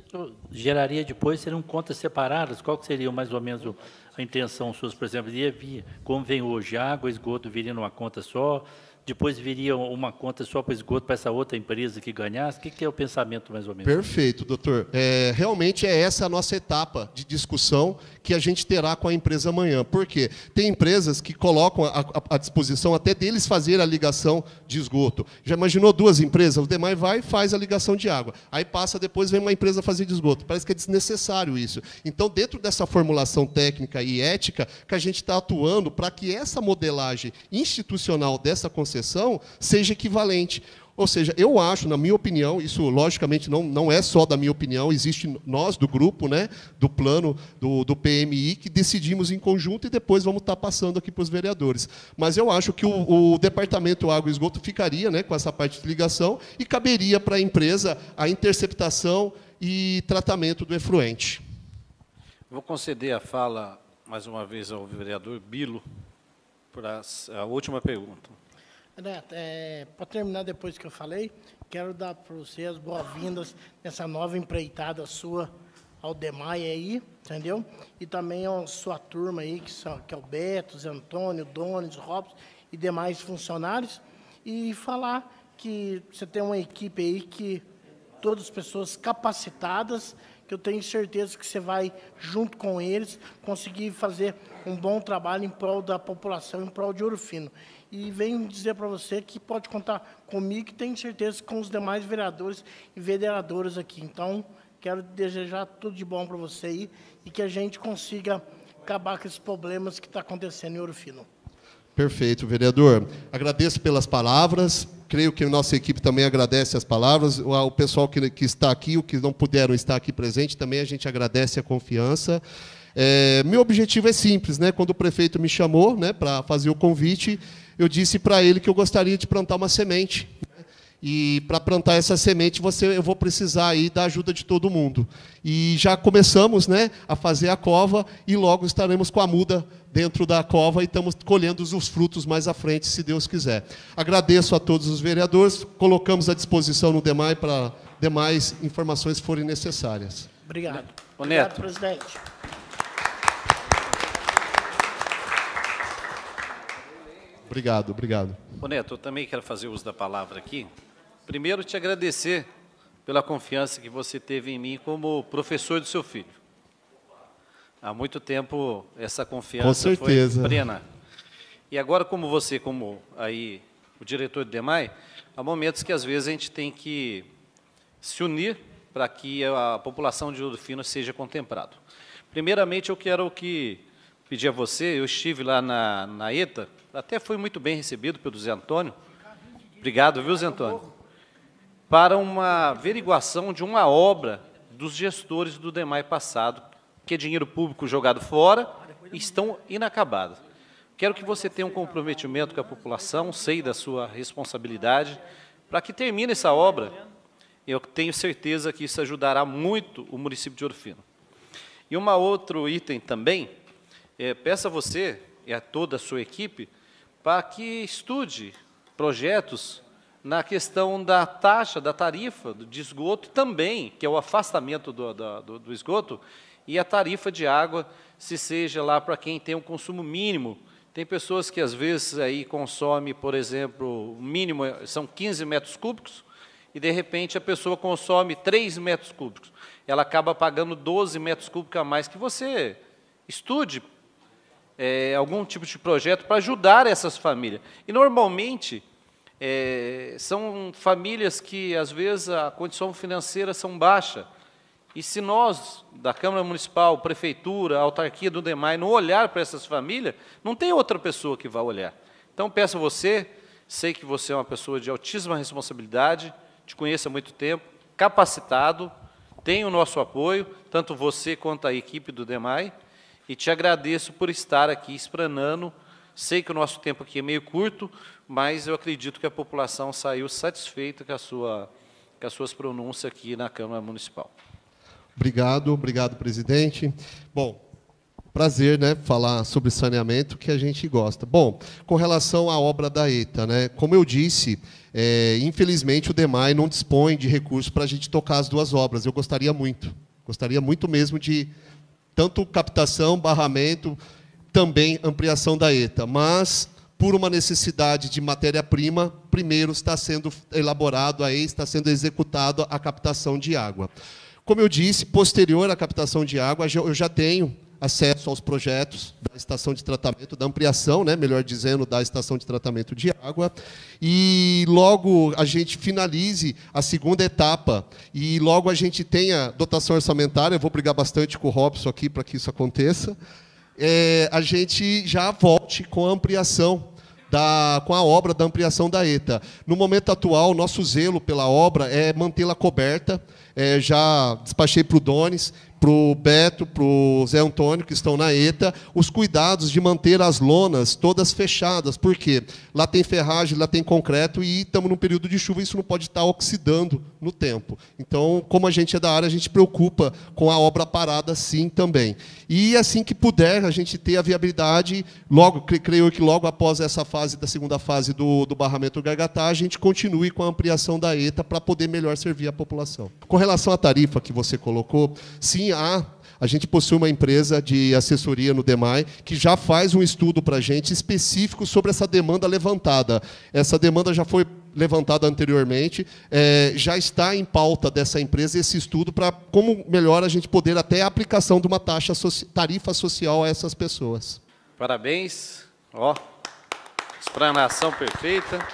Isso geraria depois, seriam contas separadas? Qual que seria mais ou menos a intenção sua, por exemplo? Iria vir, como vem hoje, água, esgoto viria numa conta só, depois viria uma conta só para esgoto para essa outra empresa que ganhasse? O que é o pensamento, mais ou menos? Perfeito, doutor. Realmente é essa a nossa etapa de discussão que a gente terá com a empresa amanhã. Por quê? Tem empresas que colocam à disposição até deles fazer a ligação de esgoto. Já imaginou 2 empresas? O DEMAI vai e faz a ligação de água. Aí passa, depois vem uma empresa fazer de esgoto. Parece que é desnecessário isso. Então, dentro dessa formulação técnica e ética, que a gente está atuando para que essa modelagem institucional dessa concessão seja equivalente. Ou seja, eu acho, na minha opinião, isso logicamente não é só da minha opinião, existe nós do grupo, né, do plano do PMI, que decidimos em conjunto e depois vamos estar passando aqui para os vereadores. Mas eu acho que o Departamento Água e Esgoto ficaria, né, com essa parte de ligação e caberia para a empresa a interceptação e tratamento do efluente. Vou conceder a fala, mais uma vez, ao vereador Bilo, para a última pergunta. Neto, para terminar depois que eu falei, quero dar para você as boas-vindas nessa nova empreitada sua ao DEMAI aí, entendeu? E também a sua turma aí, que é o Beto, Zé Antônio, Donis, Robson e demais funcionários, e falar que você tem uma equipe aí que todas as pessoas capacitadas, que eu tenho certeza que você vai, junto com eles, conseguir fazer um bom trabalho em prol da população, em prol de Ouro Fino. E venho dizer para você que pode contar comigo, que tenho certeza com os demais vereadores e vereadoras aqui. Então, quero desejar tudo de bom para você aí e que a gente consiga acabar com esses problemas que estão acontecendo em Ouro Fino. Perfeito, vereador. Agradeço pelas palavras. Creio que a nossa equipe também agradece as palavras. O pessoal que está aqui, o que não puderam estar aqui presente, também a gente agradece a confiança. Meu objetivo é simples, né? Quando o prefeito me chamou, né, para fazer o convite, eu disse para ele que eu gostaria de plantar uma semente. E para plantar essa semente, eu vou precisar aí da ajuda de todo mundo. E já começamos, né, a fazer a cova e logo estaremos com a muda dentro da cova e estamos colhendo os frutos mais à frente, se Deus quiser. Agradeço a todos os vereadores, colocamos à disposição no DEMAI para demais informações forem necessárias. Obrigado. Obrigado, presidente. Obrigado, obrigado. Neto, eu também quero fazer uso da palavra aqui. Primeiro, te agradecer pela confiança que você teve em mim como professor do seu filho. Há muito tempo essa confiança foi plena. E agora, como você, como aí o diretor do DEMAI, há momentos que às vezes a gente tem que se unir para que a população de Ouro Fino seja contemplada. Primeiramente, eu quero pedir a você, eu estive lá na ETA, até fui muito bem recebido pelo Zé Antônio. Obrigado, viu, Zé Antônio? Para uma averiguação de uma obra dos gestores do DEMAI passado, que é dinheiro público jogado fora e estão inacabados. Quero que você tenha um comprometimento com a população, sei da sua responsabilidade, para que termine essa obra. Eu tenho certeza que isso ajudará muito o município de Ouro Fino. E um outro item também, peço a você e a toda a sua equipe para que estude projetos na questão da taxa, da tarifa de esgoto também, que é o afastamento do esgoto, e a tarifa de água, se seja lá para quem tem um consumo mínimo. Tem pessoas que, às vezes, aí consomem, por exemplo, o mínimo são 15 metros cúbicos, e, de repente, a pessoa consome 3 metros cúbicos. Ela acaba pagando 12 metros cúbicos a mais. Que você estude algum tipo de projeto para ajudar essas famílias. E, normalmente, são famílias que, às vezes, a condição financeira são baixa. E se nós, da Câmara Municipal, Prefeitura, Autarquia do DEMAI, não olhar para essas famílias, não tem outra pessoa que vá olhar. Então, peço a você, sei que você é uma pessoa de altíssima responsabilidade, te conheço há muito tempo, capacitado, tem o nosso apoio, tanto você quanto a equipe do DEMAI, e te agradeço por estar aqui explanando. Sei que o nosso tempo aqui é meio curto, mas eu acredito que a população saiu satisfeita com as suas pronúncias aqui na Câmara Municipal. Obrigado, presidente. Bom, prazer, né, falar sobre saneamento, que a gente gosta. Bom, com relação à obra da ETA, né, como eu disse, infelizmente o DEMAI não dispõe de recursos para a gente tocar as duas obras. Eu gostaria muito mesmo de tanto captação, barramento, também ampliação da ETA, mas por uma necessidade de matéria-prima, primeiro está sendo elaborado aí, está sendo executado a captação de água. Como eu disse, posterior à captação de água, eu já tenho acesso aos projetos da estação de tratamento, da ampliação, né, melhor dizendo, da estação de tratamento de água, e logo a gente finalize a segunda etapa, e logo a gente tenha dotação orçamentária, eu vou brigar bastante com o Robson aqui para que isso aconteça, a gente já volte com a ampliação com a obra da ampliação da ETA. No momento atual, nosso zelo pela obra é mantê-la coberta. Já despachei para o Donis, para o Beto, para o Zé Antônio, que estão na ETA, os cuidados de manter as lonas todas fechadas. Por quê? Lá tem ferragem, lá tem concreto, e estamos num período de chuva, isso não pode estar oxidando no tempo. Então, como a gente é da área, a gente preocupa com a obra parada, sim, também. E, assim que puder, a gente ter a viabilidade, logo, creio que logo após essa fase, da segunda fase do barramento do Gargatá, a gente continue com a ampliação da ETA para poder melhor servir a população. Com relação à tarifa que você colocou, sim, a gente possui uma empresa de assessoria no DEMAI que já faz um estudo para a gente específico sobre essa demanda levantada. Essa demanda já foi levantada anteriormente, já está em pauta dessa empresa esse estudo para como melhor a gente poder até a aplicação de uma tarifa social a essas pessoas. Parabéns. Ó, explanação perfeita.